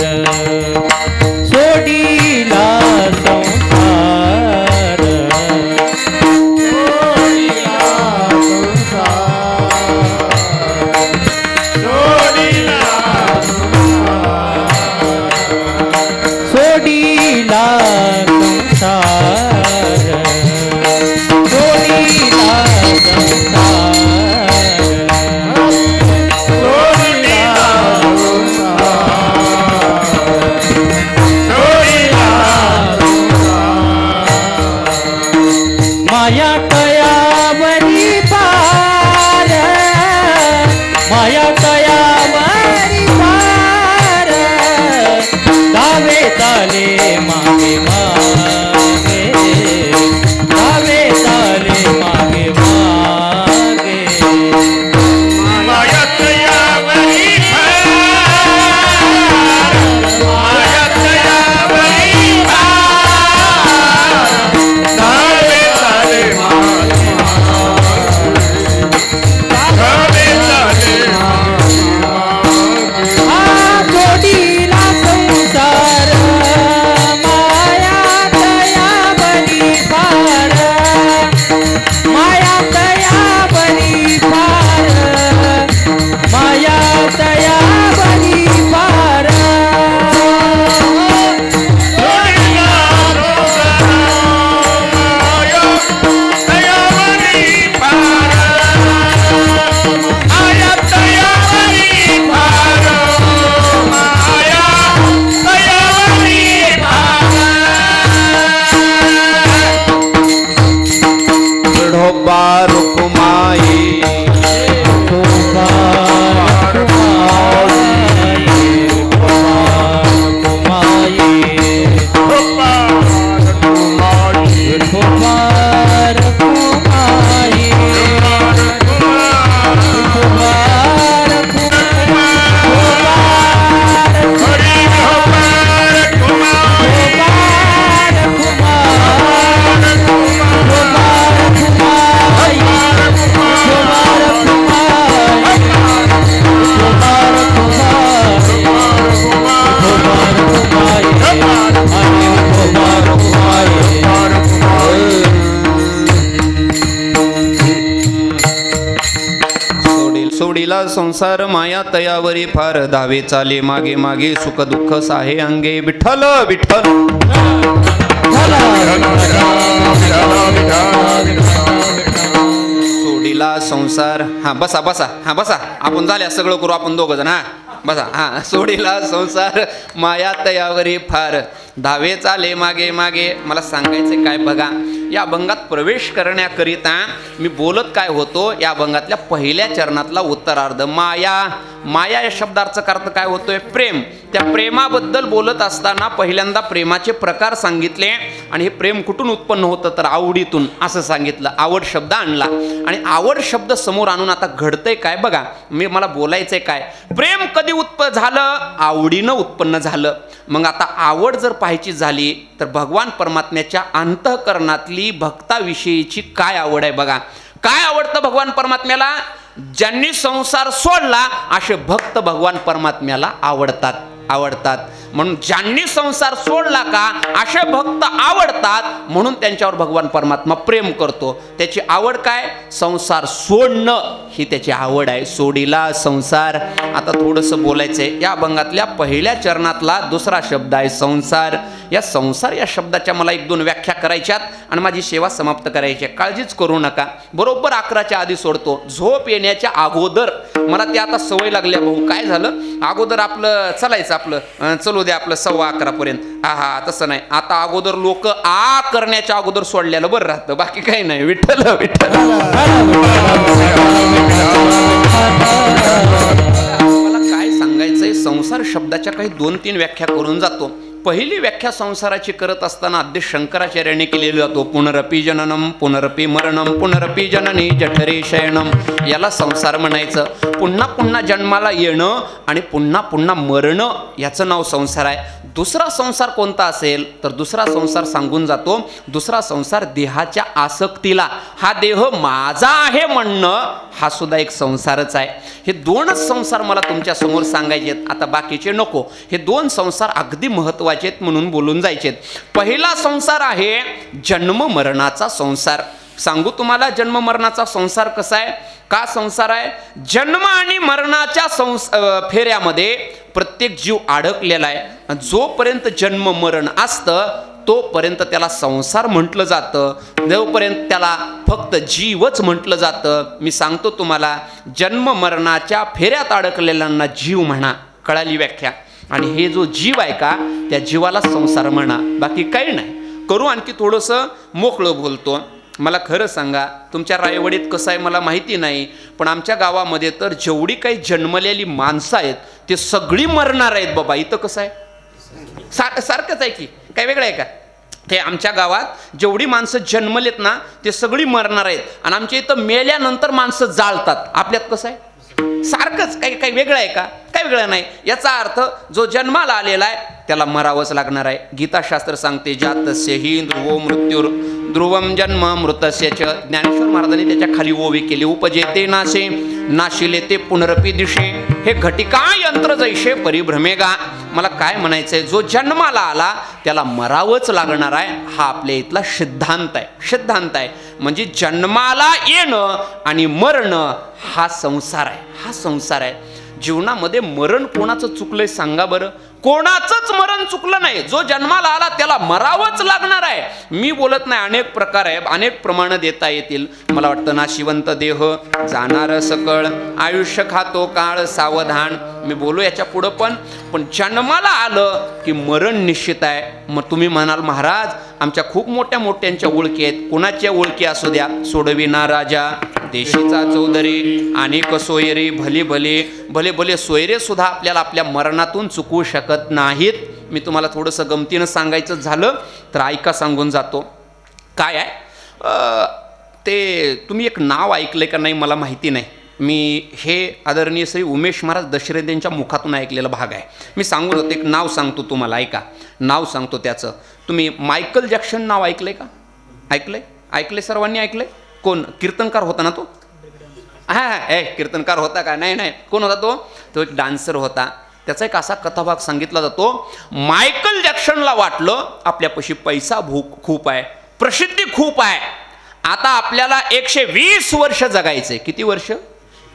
सोडीला संसार, सोडीला संसार, सोडीला माया कयावरी पार, माया कयावरी पार, दावे ताले मागे मागे, दावे ताले मागे मागे, माया तयावरी फार, माया तयावरी फार, धावे चाले धावे चाले सोडिला संसार माया तयावरी फार धावे चाले मागे मागे सुख दुःख साहे अंगे विठ्ठल विठ्ठल सोडिला संसार हा बसा बसा हा बसा आपण झाल्या सगळं करू आपण दोघं जण हा बसा हा सोडिला संसार माया तयावरी फार धावे चाले मागे मागे मला सांगायचे काय बघा या अभंगात प्रवेश करण्याकरिता मी बोलत काय होतो या अभंगातल्या पहिल्या चरणातला उत्तरार्ध माया माया या शब्दाचा अर्थ काय होतोय प्रेम त्या प्रेमाबद्दल बोलत असताना पहिल्यांदा प्रेमाचे प्रकार सांगितले आणि हे प्रेम कुठून उत्पन्न होतं तर आवडीतून असं सांगितलं आवड शब्द आणला आणि आवड शब्द समोर आणून आता घडतंय काय बघा मला बोलायचंय काय प्रेम कधी उत्पन्न झालं आवडीनं उत्पन्न झालं मग आता आवड जर पाहायची झाली तर भगवान परमात्म्याच्या अंतःकरणातली भक्ताविषयीची काय आवड आहे बघा काय आवडतं भगवान परमात्म्याला ज्यांनी संसार सोडला असे भक्त भगवान परमात्म्याला आवडतात म्हणून ज्यांनी संसार सोडला का असे भक्त आवडतात म्हणून त्यांच्यावर भगवान परमात्मा प्रेम करतो त्याची आवड काय संसार सोडणं ही त्याची आवड आहे सोडिला संसार आता थोडंसं बोलायचंय या अभंगातल्या पहिल्या चरणातला दुसरा शब्द आहे संसार या संसार या शब्दाच्या मला 1-2 व्याख्या करायच्यात आणि माझी सेवा समाप्त करायची काळजीच करू नका बरोबर 11च्या आधी सोडतो झोप येण्याच्या अगोदर मला ते आता सवय लागल्या भाऊ काय झालं अगोदर आपलं चालायचं आपलं चलू द्या आपलं 11:15 पर्यंत हा तसं नाही आता अगोदर लोक करण्याच्या अगोदर सोडल्याला बरं राहतं बाकी काही नाही विठ्ठल विठ्ठल मला काय सांगायचंय संसार शब्दाच्या काही 2-3 व्याख्या करून जातो पहिली व्याख्या संसाराची करत असताना आद्य शंकराचार्याने केलेली जातो पुनरपी जननम पुनरपी मरणम पुनरपी जननी जठरे शयनम याला संसार म्हणायचं पुन्हा पुन्हा जन्माला येणं आणि पुन्हा पुन्हा मरणं याचं नाव संसार आहे दुसरा संसार कोणता असेल तर दुसरा संसार सांगून जातो दुसरा संसार देहाच्या आसक्तीला हा देह माझा आहे म्हणणं हा सुद्धा एक संसारच आहे हे 2च संसार मला तुमच्या समोर सांगायचे आहेत आता बाकीचे नको हे 2 संसार अगदी महत्त्वाचे आहेत म्हणून बोलून जायचे पहिला संसार आहे जन्म मरणाचा संसार सांगू तुम्हाला जन्म मरणाचा संसार कसा आहे का संसार आहे जन्म आणि मरणाच्या फेऱ्यामध्ये प्रत्येक जीव अडकलेला आहे जोपर्यंत जन्म मरण असतं तोपर्यंत त्याला संसार म्हटलं जातं जोपर्यंत त्याला फक्त जीवच म्हटलं जातं मी सांगतो तुम्हाला जन्म मरणाच्या फेऱ्यात अडकलेल्यांना जीव म्हणा कळाली व्याख्या आणि हे जो जीव आहे का त्या जीवाला संसार म्हणा बाकी काही नाही करू आणखी थोडंसं मोकळं बोलतो मला खरं सांगा तुमच्या रायवडीत कसं आहे मला माहिती नाही पण आमच्या गावामध्ये तर जेवढी काही जन्मलेली माणसं आहेत ते सगळी मरणार आहेत बाबा इथं कसं आहे सारखंच आहे की काय वेगळं आहे का ते आमच्या गावात जेवढी माणसं जन्मलेत ना ते सगळी मरणार आहेत आणि आमच्या इथं मेल्यानंतर माणसं जाळतात आपल्यात कसं आहे सारखंच काही वेगळं आहे का काय वेगळं नाही याचा अर्थ जो जन्माला आलेला आहे त्याला मरावंच लागणार आहे गीताशास्त्र सांगते जातस्य हि ध्रुवो मृत्यूर ध्रुवम जन्म मृतस्य च ज्ञानेश्वर महाराजांनी त्याच्या खाली ओवी केली उपजेते नाशे नाशिले ते पुनरपी दिशे हे घटिका यंत्र जैसे परिभ्रमेगा मला काय म्हणायचंय जो जन्माला आला त्याला मरावंच लागणार आहे हा आपल्या इथला सिद्धांत आहे म्हणजे जन्माला येणं आणि मरणं हा संसार आहे जीवनामध्ये मरण कोणाचं चुकलंय सांगा बरं कोणाचंच मरण चुकलं नाही जो जन्माला आला त्याला मरावंच लागणार आहे मी बोलत नाही अनेक प्रकार आहे अनेक प्रमाण देता येतील मला वाटतं नाशिवंत देह जाणार सकळ आयुष्य खातो काळ सावधान मी बोलू याच्या पुढं पण जन्माला आलं की मरण निश्चित आहे मग तुम्ही म्हणाल महाराज आमच्या खूप मोठ्यांच्या ओळखी आहेत कोणाच्या ओळखी असू द्या सोडविना राजा देशीचा चौधरी आणि सोयरे भले सोयरे सुद्धा आपल्याला आपल्या मरणातून चुकवू शकत नाहीत मी तुम्हाला थोडंसं गमतीनं सांगायचं झालं तर ऐका सांगून जातो काय आहे ते तुम्ही एक नाव ऐकलंय का नाही मला माहिती नाही मी हे आदरणीय श्री उमेश महाराज दशरथ यांच्या मुखातून ऐकलेला भाग आहे मी सांगून जातो एक नाव सांगतो तुम्हाला ऐका नाव सांगतो त्याचं तुम्ही मायकल जॅक्सन नाव ऐकलंय का ऐकलंय सर्वांनी ऐकलंय कोण कीर्तनकार होता ना तो कीर्तनकार होता का नाही कोण होता तो एक डान्सर होता त्याचा एक असा कथाभाग सांगितला जातो मायकल जॅक्सनला वाटलं आपल्यापाशी पैसा खूप आहे प्रसिद्धी खूप आहे आता आपल्याला 120 वर्ष जगायचे किती वर्ष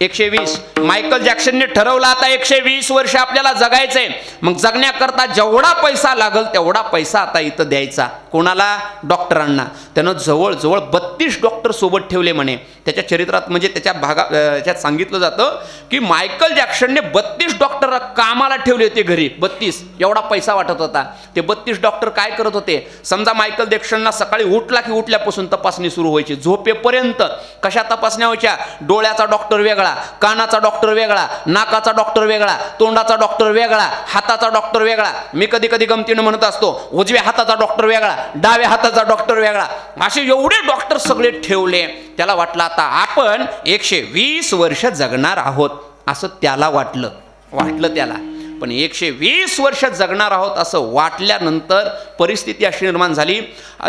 120. मायकल जॅक्सनने ठरवलं आता 120 वर्ष आपल्याला जगायचंय. मग जगण्याकरता जेवढा पैसा लागल तेवढा पैसा आता इथं द्यायचा. कोणाला? डॉक्टरांना. त्यानं जवळजवळ 32 डॉक्टर सोबत ठेवले म्हणे. त्याच्या चरित्रात म्हणजे त्याच्या त्याच्यात सांगितलं जातं की मायकल जॅक्सनने 32 डॉक्टर कामाला ठेवले होते घरी. 32 एवढा पैसा वाटत होता. ते 32 डॉक्टर काय करत होते? समजा मायकल जॅक्सनला सकाळी उठला की उठल्यापासून तपासणी सुरू व्हायची झोपेपर्यंत. कशा तपासण्या व्हायच्या? डोळ्याचा डॉक्टर वेगळा, कानाचा डॉक्टर वेगळा, नाकाचा डॉक्टर वेगळा, तोंडाचा डॉक्टर वेगळा, हाताचा डॉक्टर वेगळा. मी कधी कधी गमतीनं म्हणत असतो उजव्या हाताचा डॉक्टर वेगळा, डाव्या हाताचा डॉक्टर वेगळा. असे एवढे डॉक्टर सगळे ठेवले. त्याला वाटलं आता आपण 120 वर्ष जगणार आहोत असं त्याला वाटलं त्याला. पण 120 वर्ष जगणार आहोत असं वाटल्यानंतर परिस्थिती अशी निर्माण झाली.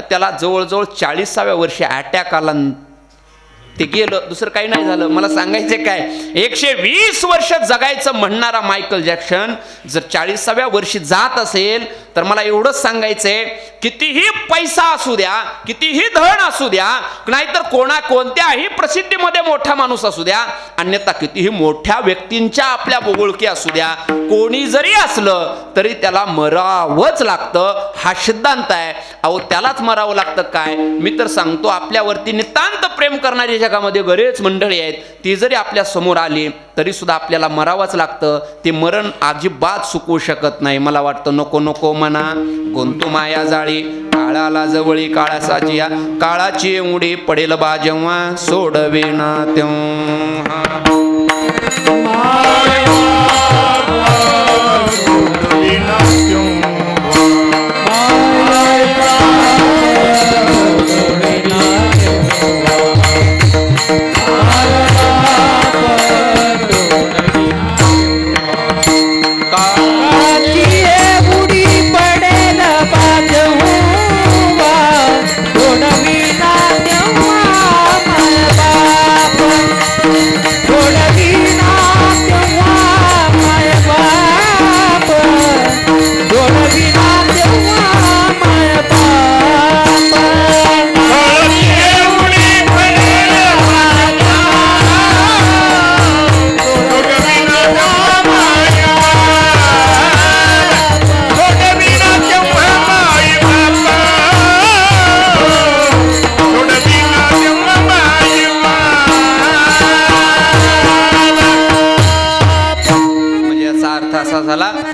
त्याला जवळजवळ 40व्या वर्षी अटॅक आला. ते गेलं, दुसरं काही नाही झालं. मला सांगायचं काय, 120 वर्ष जगायचं म्हणणारा मायकल जॅक्सन जर 40व्या वर्षी जात असेल तर मला एवढंच सांगायचंय, कितीही पैसा असू द्या, कितीही धन असू द्या, नाहीतर कोणत्याही प्रसिद्धीमध्ये मोठा माणूस असू द्या, अन्यथा कितीही मोठ्या व्यक्तींच्या आपल्या ओळखी असू द्या, कोणी जरी असलं तरी त्याला मरावंच लागतं. हा सिद्धांत आहे. अहो त्यालाच मरावं लागतं काय? मी तर सांगतो आपल्यावरती नितांत प्रेम करणारी जगामध्ये बरेच मंडळी आहेत. ती जरी आपल्या समोर आली तरी सुद्धा आपल्याला मरावंच लागतं. ते मरण अजिबात चुकवू शकत नाही. मला वाटतं नको नको म्हणा गुंतू माया जाळी, काळाला जवळी काळाचा जिया, काळाची उडी पडेल बा जेव्हा सोडविना तेव्हा.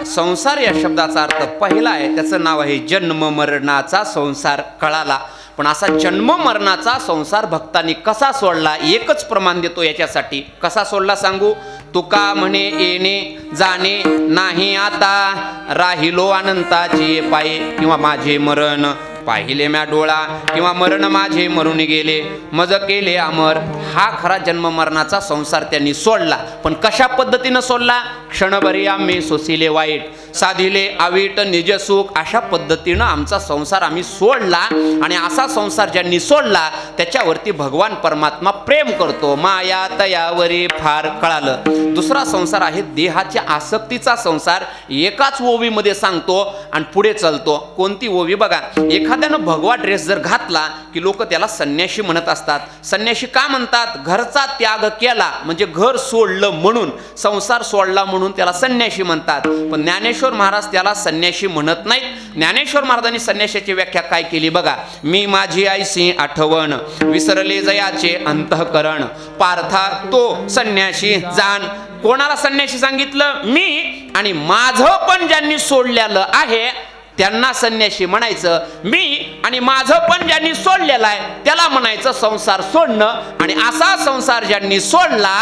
संसार या शब्दाचा अर्थ पहिला आहे, त्याचं नाव आहे जन्म मरणाचा संसार. कळाला? पण असा जन्म मरणाचा संसार भक्तांनी कसा सोडला? एकच प्रमाण देतो याच्यासाठी. कसा सोडला सांगू? तुका म्हणे येणे जाणे नाही आता, राहिलो अनंताचे पाये, किंवा माझे मरण पाहिले म्या डोळा, किंवा मरण माझे मरून गेले मज केले अमर. हा खरा जन्म मरणाचा संसार त्यांनी सोडला. पण कशा पद्धतीनं सोडला? क्षणभरी आम्ही सोसिले वाईट, साधिले अवीट निज सुख. अशा पद्धतीनं आमचा संसार आम्ही सोडला. आणि असा संसार ज्यांनी सोडला त्याच्यावरती भगवान परमात्मा प्रेम करतो. माया तयावरी फार. कळालं? दुसरा संसार आहे देहाच्या आसक्तीचा संसार. एकाच ओवीमध्ये सांगतो आणि पुढे चालतो. कोणती ओवी बघा, एखाद्यानं भगवा ड्रेस जर घातला की लोक त्याला संन्याशी म्हणत असतात. संन्याशी का म्हणतात? घरचा त्याग केला म्हणजे घर सोडलं म्हणून, संसार सोडला म्हणून त्याला संन्याशी म्हणतात. पण ज्ञानेश्वर महाराज त्याला संन्याशी म्हणत नाहीत. ज्ञानेश्वर महाराजांनी संन्याशाची व्याख्या काय केली बघा. मी माझी आईसी आठवण, विसरले जयाचे अंतःकरण, पार्था तो संन्याशी जाण. कोणाला संन्याशी सांगितलं? मी आणि माझं पण ज्यांनी सोडलेलं आहे त्यांना संन्याशी म्हणायचं. मी आणि माझं पण ज्यांनी सोडलेलं आहे त्याला म्हणायचं संसार सोडणं. आणि असा संसार ज्यांनी सोडला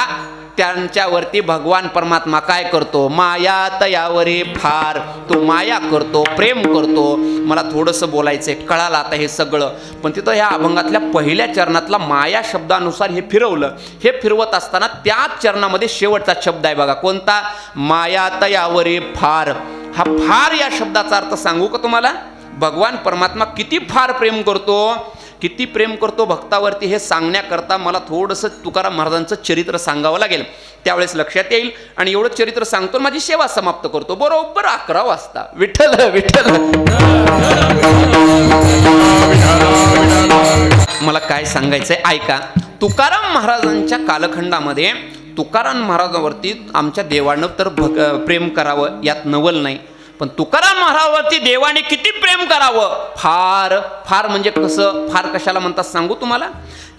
त्यांच्यावरती भगवान परमात्मा काय करतो? माया तयावरी फार. तो माया करतो, प्रेम करतो. मला थोडंसं बोलायचंय. कळालं आता हे सगळं? पण तिथं ह्या अभंगातल्या पहिल्या चरणातला माया शब्दानुसार हे फिरवलं. हे फिरवत असताना त्याच चरणामध्ये शेवटचा शब्द आहे बघा. कोणता? माया तयावरी फार. हा फार या शब्दाचा अर्थ सांगू का तुम्हाला? भगवान परमात्मा किती फार प्रेम करतो, किती प्रेम करतो भक्तावरती हे सांगण्याकरता मला थोडंसं तुकाराम महाराजांचं चरित्र सांगावं लागेल. त्यावेळेस लक्षात येईल. आणि एवढं चरित्र सांगतो माझी सेवा समाप्त करतो. बरोबर 11 वाजता. विठ्ठल विठ्ठल. मला काय सांगायचंय ऐका. तुकाराम महाराजांच्या कालखंडामध्ये तुकाराम महाराजांवरती आमच्या देवानं तर प्रेम करावं यात नवल नाही, पण तुकाराम महाराजांवरती देवाने किती प्रेम करावं, फार फार म्हणजे कसं, फार कशाला म्हणतात सांगू तुम्हाला.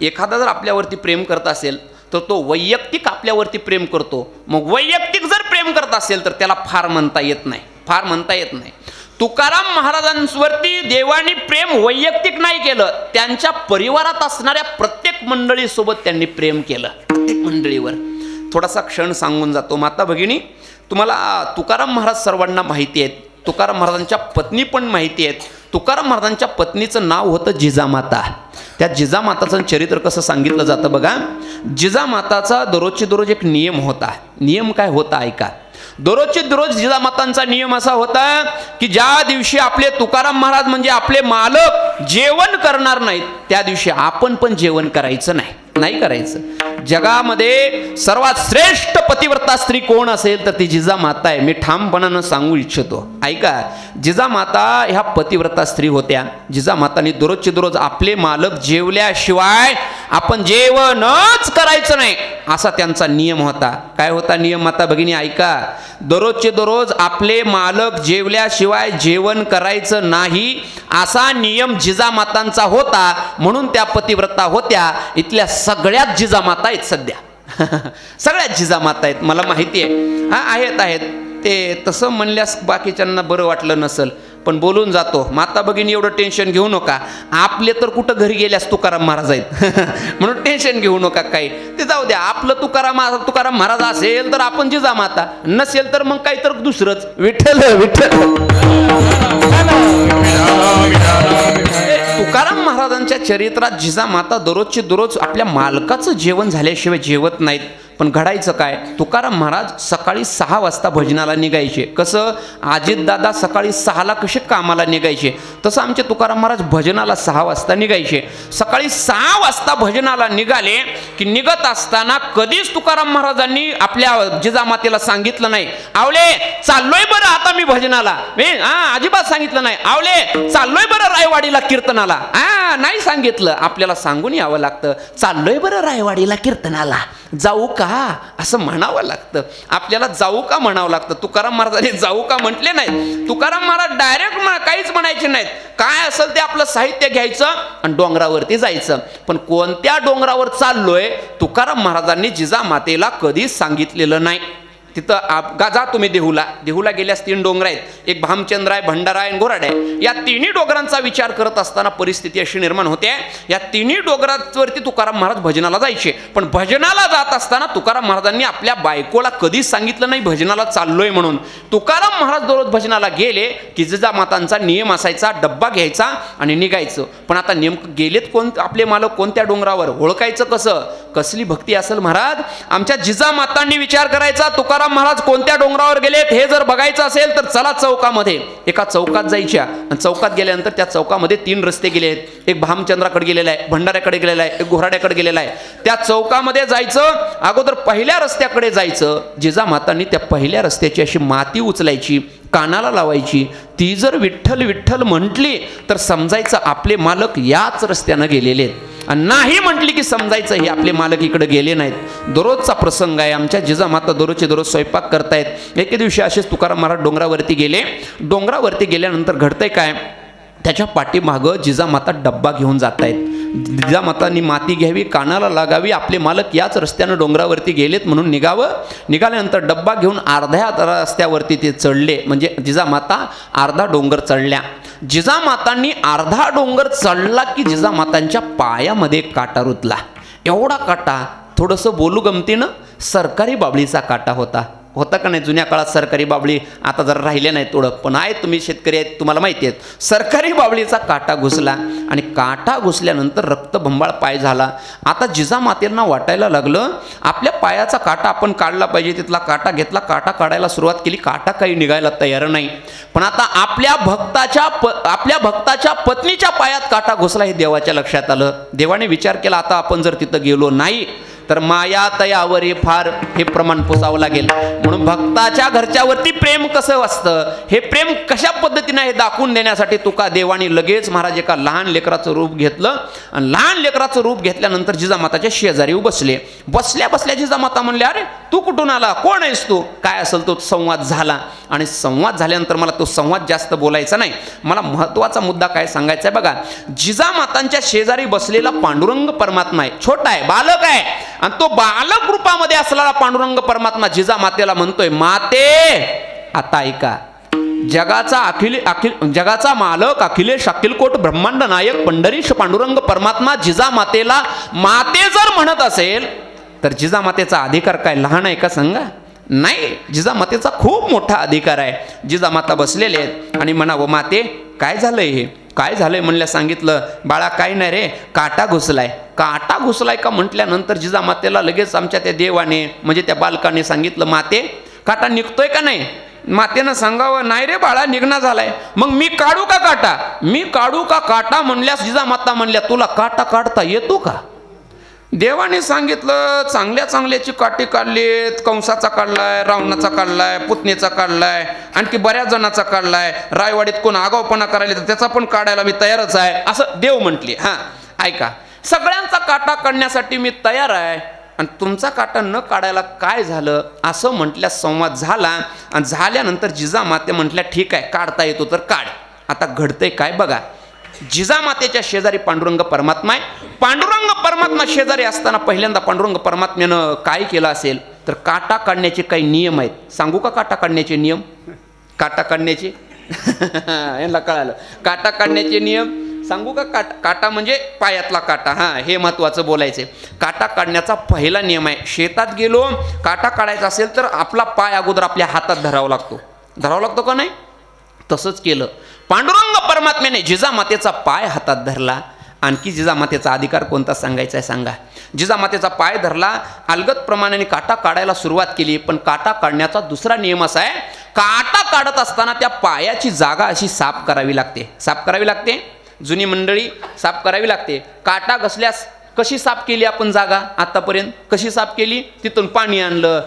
एखादा जर आपल्यावरती प्रेम करत असेल तर तो वैयक्तिक आपल्यावरती प्रेम करतो. मग वैयक्तिक जर प्रेम करत असेल तर त्याला फार म्हणता येत नाही, फार म्हणता येत नाही. तुकाराम महाराजांवरती देवानी प्रेम वैयक्तिक नाही केलं, त्यांच्या परिवारात असणाऱ्या प्रत्येक मंडळीसोबत त्यांनी प्रेम केलं, प्रत्येक मंडळीवर. थोडासा क्षण सांगून जातो. माता भगिनी, तुम्हाला तुकाराम महाराज सर्वांना माहिती आहेत, तुकाराम महाराजांच्या पत्नी पण माहिती आहेत. तुकाराम महाराजांच्या पत्नीचं नाव होतं जिजामाता. त्या जिजामाताचं चरित्र कसं सांगितलं जातं बघा. जिजामाताचा दररोजचे दररोज एक नियम होता. नियम काय होता ऐका. दररोजचे दररोज जिजामातांचा नियम असा होता की ज्या दिवशी आपले तुकाराम महाराज म्हणजे आपले मालक जेवण करणार नाहीत त्या दिवशी आपण पण जेवण करायचं नाही करायचं. जगामध्ये सर्वात श्रेष्ठ पतिव्रता स्त्री कोण असेल तर ती जिजामाता आहे. मी ठामपणानं सांगू इच्छितो. ऐका, जिजामाता ह्या पतिव्रता स्त्री होत्या. जिजामातांनी दररोजचे दररोज आपले मालक जेवल्याशिवाय आपण जेवणच करायचं नाही असा त्यांचा नियम होता. काय होता नियम माता भगिनी ऐका. दररोजचे दररोज आपले मालक जेवल्याशिवाय जेवण करायचं नाही असा नियम जिजामातांचा होता. म्हणून त्या पतिव्रता होत्या. इथल्या सगळ्यात जिजामाता आहेत सध्या. सगळ्यात जिजामाता आहेत मला माहिती आहे. आहेत ते तसं म्हणल्यास बाकीच्यांना बरं वाटलं नसल, पण बोलून जातो. माता भगिनी एवढं टेन्शन घेऊ नका. आपले तर कुठं घरी गेल्यास तुकाराम महाराज आहेत म्हणून टेन्शन घेऊ नका काही. ते जाऊ द्या. आपलं तुकाराम महाराज असेल तर आपण जिजामाता, नसेल तर मग काही तर दुसरंच विठ्ठल विठ्ठल. तुकाराम महाराजांच्या चरित्रात जिजामाता दररोजचे दररोज आपल्या मालकाचं जेवण झाल्याशिवाय जेवत नाहीत. पण घडायचं काय, तुकाराम महाराज सकाळी 6 वाजता भजनाला निघायचे. कसं, अजितदादा सकाळी 6ला कसे कामाला निघायचे तसं आमचे तुकाराम महाराज भजनाला 6 वाजता निघायचे. सकाळी 6 वाजता भजनाला निघाले की निघत असताना कधीच तुकाराम महाराजांनी आपल्या जिजामातेला सांगितलं नाही, आवले चाललोय बरं आता मी भजनाला. अजिबात सांगितलं नाही, आवले चाललोय बरं रायवाडीला कीर्तनाला. नाही सांगितलं. आपल्याला सांगून यावं लागतं, चाललोय बरं रायवाडीला कीर्तनाला, जाऊ का असं म्हणावं लागतं. आपल्याला जाऊ का म्हणावं लागतं. तुकाराम महाराजांनी जाऊ का म्हटले नाहीत. तुकाराम महाराज डायरेक्ट काहीच म्हणायचे नाहीत. काय असेल ते आपलं साहित्य घ्यायचं आणि डोंगरावरती जायचं. पण कोणत्या डोंगरावर चाललोय तुकाराम महाराजांनी जिजामातेला कधीच सांगितलेलं नाही. तिथं जा तुम्ही देहूला गेल्यास 3 डोंगर आहेत. एक भामचंद्र आहे, भंडारा आहे आणि घोराड आहे. या तिन्ही डोंगरांचा विचार करत असताना परिस्थिती अशी निर्माण होते, या तिन्ही डोंगरावरती तुकाराम महाराज भजनाला जायचे. पण भजनाला जात असताना तुकाराम महाराजांनी आपल्या बायकोला कधीच सांगितलं नाही भजनाला चाललोय म्हणून. तुकाराम महाराज दररोज भजनाला गेले की जिजामातांचा नियम असायचा, डब्बा घ्यायचा आणि निघायचं. पण आता नेमकं गेलेत आपले मालक कोणत्या डोंगरावर, ओळखायचं कसं, कसली भक्ती असेल महाराज. आमच्या जिजामातांनी विचार करायचा तुकाराम महाराज कोणत्या डोंगरावर गेलेत हे जर बघायचं असेल तर चला चौकामध्ये. एका चौकात जायच्या आणि चौकात गेल्यानंतर त्या चौकामध्ये 3 रस्ते गेले आहेत. एक भामचंद्राकडे गेलेला आहे, भंडाऱ्याकडे गेलेला आहे, एक घोराड्याकडे गेलेला आहे. त्या चौकामध्ये जायचं, अगोदर पहिल्या रस्त्याकडे जायचं. जिजामातांनी त्या पहिल्या रस्त्याची अशी माती उचलायची, कानाला लावायची. ती जर विठ्ठल विठ्ठल म्हटली तर समजायचं आपले मालक याच रस्त्यानं गेलेले आहेत. आणि नाही म्हटली की समजायचं हे आपले मालक इकडे गेले नाहीत. दररोजचा प्रसंग आहे. आमच्या जिजामाता दररोजचे दररोज स्वयंपाक करतायत. एके दिवशी असेच तुकाराम महाराज डोंगरावरती गेले. डोंगरावरती गेल्यानंतर घडतंय काय, त्याच्या पाठीमागं जिजामाता डब्बा घेऊन जात आहेत. जिजामातांनी माती घ्यावी, कानाला लागावी, आपले मालक याच रस्त्यानं डोंगरावरती गेलेत म्हणून निघावं. निघाल्यानंतर डब्बा घेऊन अर्ध्या रस्त्यावरती ते चढले. म्हणजे जिजामाता अर्धा डोंगर चढल्या. जिजामातांनी अर्धा डोंगर चढला की जिजामातांच्या पायामध्ये काटा रुतला. एवढा काटा, थोडंसं बोलू गमतीनं, सरकारी बाबळीचा काटा होता का नाही. जुन्या काळात सरकारी बाबळी आता जरा राहिल्या नाहीत थोडं, पण आहेत, तुम्ही शेतकरी आहेत तुम्हाला माहिती आहेत. सरकारी बाबळीचा काटा घुसला आणि काटा घुसल्यानंतर रक्तबंबाळ पाय झाला. आता जिजामातेंना वाटायला लागलं आपल्या पायाचा काटा आपण काढला पाहिजे. तिथला काटा घेतला, काटा काढायला सुरुवात केली. काटा काही निघायला तयार नाही. पण आता आपल्या भक्ताच्या पत्नीच्या पायात काटा घुसला हे देवाच्या लक्षात आलं. देवाने विचार केला आता आपण जर तिथं गेलो नाही तर माया तयावरी फार हे प्रमाण पुसावं लागेल. म्हणून भक्ताच्या घरच्यावरती प्रेम कसं असतं, हे प्रेम कशा पद्धतीने हे दाखवून देण्यासाठी तुका देवानी लगेच महाराज एका लहान लेकराचं रूप घेतलं आणि लहान लेकराचं रूप घेतल्यानंतर जिजामाताच्या शेजारी बसले. बसल्या बसल्या जिजामाता म्हणले, अरे तू कुठून आला, कोण आहेस तू, काय असेल तो संवाद झाला. आणि संवाद झाल्यानंतर मला तो संवाद जास्त बोलायचा नाही, मला महत्वाचा मुद्दा काय सांगायचा आहे बघा. जिजामातांच्या शेजारी बसलेला पांडुरंग परमात्मा आहे, छोटा आहे, बालक आहे. आणि तो बालक रूपामध्ये असलेला पांडुरंग परमात्मा जिजामातेला म्हणतोय, माते आता ऐका, जगाचा मालक अखिलेश अखिलकोट ब्रह्मांड नायक पंढरीश पांडुरंग परमात्मा जिजामातेला माते जर म्हणत असेल तर जिजामातेचा अधिकार काय लहान आहे का सांगा? नाही, जिजामातेचा खूप मोठा अधिकार आहे. जिजामाता बसलेले आहेत आणि म्हणावं, माते काय झालंय, हे काय झालंय म्हणल्या. सांगितलं, बाळा काय नाही रे, काटा घुसलाय. काटा घुसलाय का म्हटल्यानंतर जिजामातेला लगेच आमच्या त्या देवाने म्हणजे त्या बालकाने सांगितलं, माते काटा निघतोय का नाही. मातेनं सांगावं, नाही रे बाळा, निघणं झालाय. मग मी काढू का काटा, मी काढू का काटा म्हणल्यास जिजामाता म्हणल्या, तुला काटा काढता येतो का. देवाने सांगितलं, चांगल्या चांगल्याची काठी काढलीत, कंसाचा काढलाय, रावणाचा काढलाय, पुतणेचा काढलाय, आणखी बऱ्याच जणांचा काढलाय. रायवाडीत कोण आगावपणा करायला तर त्याचा पण काढायला मी तयारच आहे, असं देव म्हटली. हां ऐका, सगळ्यांचा काटा काढण्यासाठी मी तयार आहे आणि तुमचा काटा न काढायला काय झालं असं म्हटल्यास संवाद झाला. आणि झाल्यानंतर जिजामाते म्हटल्या, ठीक आहे काढता येतो तर काढ. आता घडतंय काय बघा. जिजामातेच्या शेजारी पांडुरंग परमात्मा आहे. पांडुरंग परमात्मा शेजारी असताना पहिल्यांदा पांडुरंग परमात्म्यानं काय केलं असेल तर काटा काढण्याचे काही नियम आहेत. सांगू का काटा काढण्याचे नियम, काटा काढण्याचे यांना कळालं, काटा काढण्याचे नियम सांगू का. काटा म्हणजे पायातला काटा, हां हे महत्त्वाचं बोलायचं. काटा काढण्याचा पहिला नियम आहे, शेतात गेलो काटा काढायचा असेल तर आपला पाय अगोदर आपल्या हातात धरावा लागतो का नाही. तसंच केलं. पांडुरंग परमात्म्याने जिजामातेचा पाय हातात धरला. आणखी जिजामातेचा अधिकार कोणता सांगायचा आहे सांगा. जिजामातेचा पाय धरला, अलगद प्रमाणाने काटा काढायला सुरुवात केली. पण काटा काढण्याचा दुसरा नियम असा आहे, काटा काढत असताना त्या पायाची जागा अशी साफ करावी लागते. जुनी मंडळी साफ करावी लागते. काटा घसल्यास कशी साफ केली आपण जागा आतापर्यंत, कशी साफ केली, तिथून पाणी आणलं,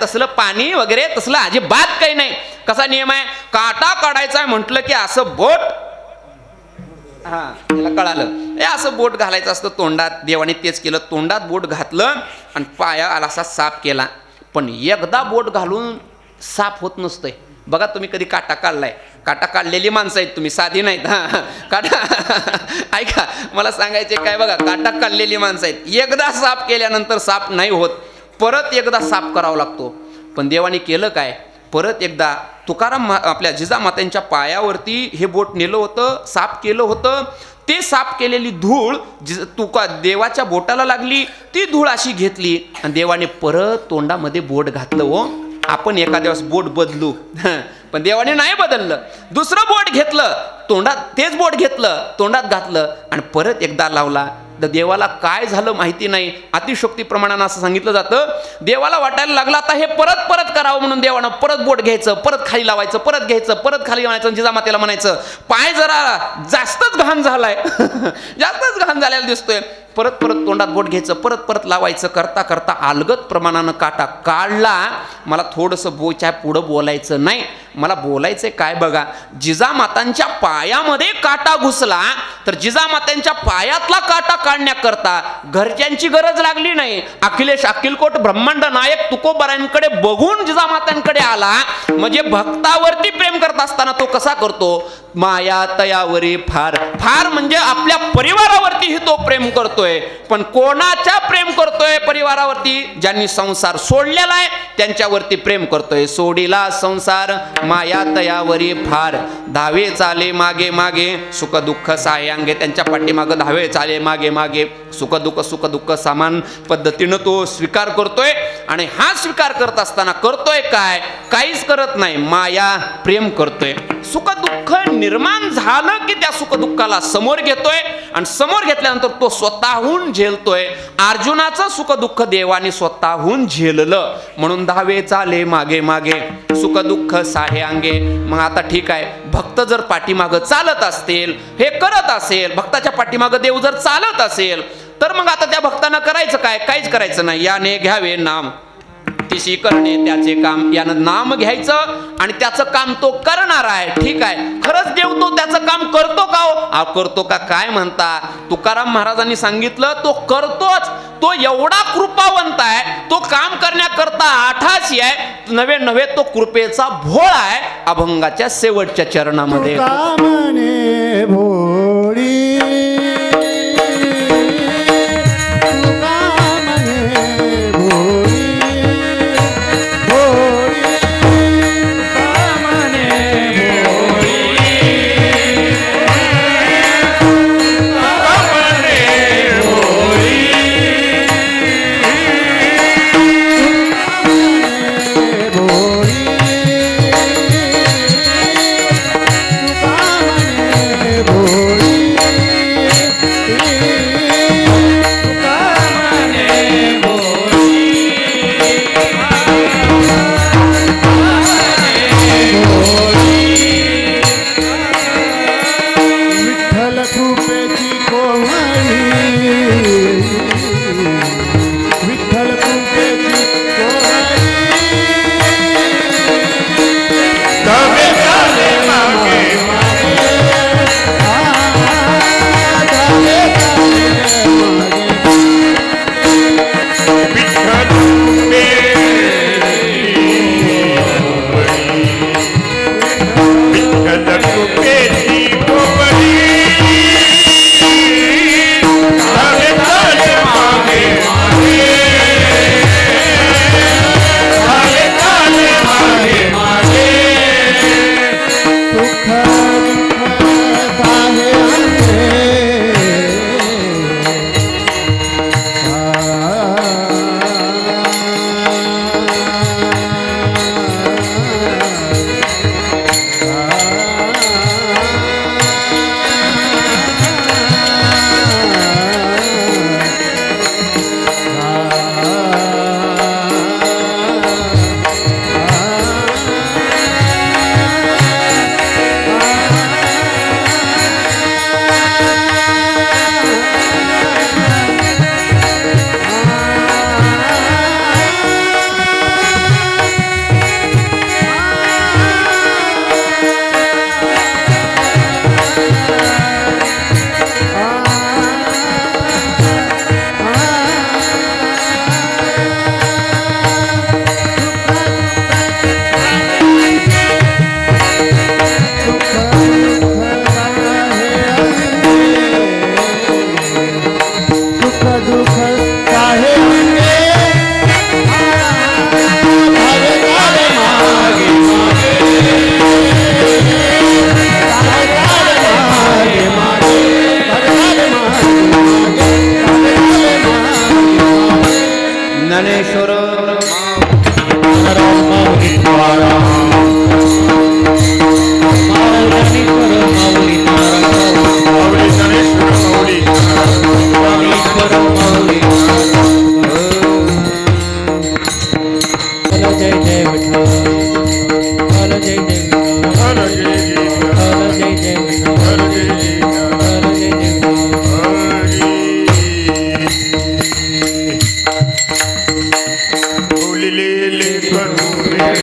तसलं पाणी वगैरे तसलं अजिबात काही नाही. कसा नियम आहे, काटा काढायचा आहे म्हटलं की असं बोट, हा याला कळालं, हे असं बोट घालायचं असतं तोंडात. देवाने तेच केलं, तोंडात बोट घातलं आणि पाया असा साफ केला. पण एकदा बोट घालून साफ होत नसतंय बघा. तुम्ही कधी काटा काढलाय, काटा काढलेली माणसं आहेत तुम्ही, साधी नाहीत. हां काटा ऐका, मला सांगायचे काय बघा, काटा काढलेली माणसं आहेत. एकदा साफ केल्यानंतर साफ नाही होत, परत एकदा साफ करावा लागतो. पण देवाने केलं काय, परत एकदा तुकाराम आपल्या जिजामातांच्या पायावरती हे बोट नेलं होतं, साफ केलं होतं. ते साफ केलेली धूळ देवाच्या बोटाला लागली. ती धूळ अशी घेतली आणि देवाने परत तोंडामध्ये बोट घातलं. हो आपण एखाद्या वेळेस बोट बदलू, पण देवाने नाही बदललं. दुसरं बोट घेतलं तोंडात, तेच बोट घेतलं तोंडात घातलं आणि परत एकदा लावला. तर देवाला काय झालं माहिती नाही. अतिशोक्ती प्रमाणानं असं सांगितलं जातं, देवाला वाटायला लागलं आता हे परत परत करावं म्हणून देवानं परत बोट घ्यायचं, परत खाली लावायचं, परत घ्यायचं, परत खाली लावायचं. जिजामातेला म्हणायचं, पाय जरा जास्तच घाण झालाय जास्तच घाण झालेला दिसतोय. परत परत तोंडात बोट घ्यायचं, परत परत लावायचं. करता करता अलगद प्रमाणानं काटा काढला. मला थोडंसं पुढं बोलायचं नाही, मला बोलायचं काय बघा. जिजामातांच्या पायामध्ये काटा घुसला तर जिजामातांच्या पायातला काटा काढण्याकरता घरच्यांची गरज लागली नाही. अखिलेश अक्कलकोट ब्रह्मांड नायक तुकोबारांकडे बघून जिजामातांकडे आला. म्हणजे भक्तावरती प्रेम करत असताना तो कसा करतो, माया तयावरी फार फार म्हणजे आपल्या परिवारावरतीही तो प्रेम करतोय. पण कोणाच्या प्रेम करतोय, परिवारावरती ज्यांनी संसार सोडलेला आहे त्यांच्यावरती प्रेम करतोय. सोडीला संसार माया तयावरी फार, धावे चाले मागे मागे सुख दुःख सायांगे. त्यांच्या पाठीमागे धावे चाले मागे मागे, सुख दुःख समान पद्धतीनं तो स्वीकार करतोय. आणि हा स्वीकार करत असताना करतोय काय, काहीच करत नाही, माया प्रेम करतोय. सुख दुःख निर्माण झालं की त्या सुख दुःखाला समोर घेतोय आणि समोर घेतल्यानंतर तो स्वतःहून झेलतोय. अर्जुनाचं सुख दुःख देवाने स्वतःहून झेललं म्हणून धावे चाले मागे मागे सुख दुःख साहे अंगे. मग आता ठीक आहे, भक्त जर पाठीमागं चालत असतील, हे करत असेल, भक्ताच्या पाठीमागं देव जर चालत असेल तर मग आता त्या भक्तांना करायचं काय? काहीच करायचं नाही. याने घ्यावे नाम तिशी करणे त्याचे काम. यानं नाम घ्यायचं आणि त्याचं काम तो करणार आहे. ठीक आहे, खरंच देव तो त्याचं काम करतो का हो? करतो का काय म्हणता? तुकाराम महाराजांनी सांगितलं तो करतोच. तो एवढा कृपावंत आहे, तो काम करण्याकरता आठाशी आहे, नवे नवे तो कृपेचा भोळा आहे. अभंगाच्या शेवटच्या चरणामध्ये तुकामने भोळी जय जय विठ्ठल.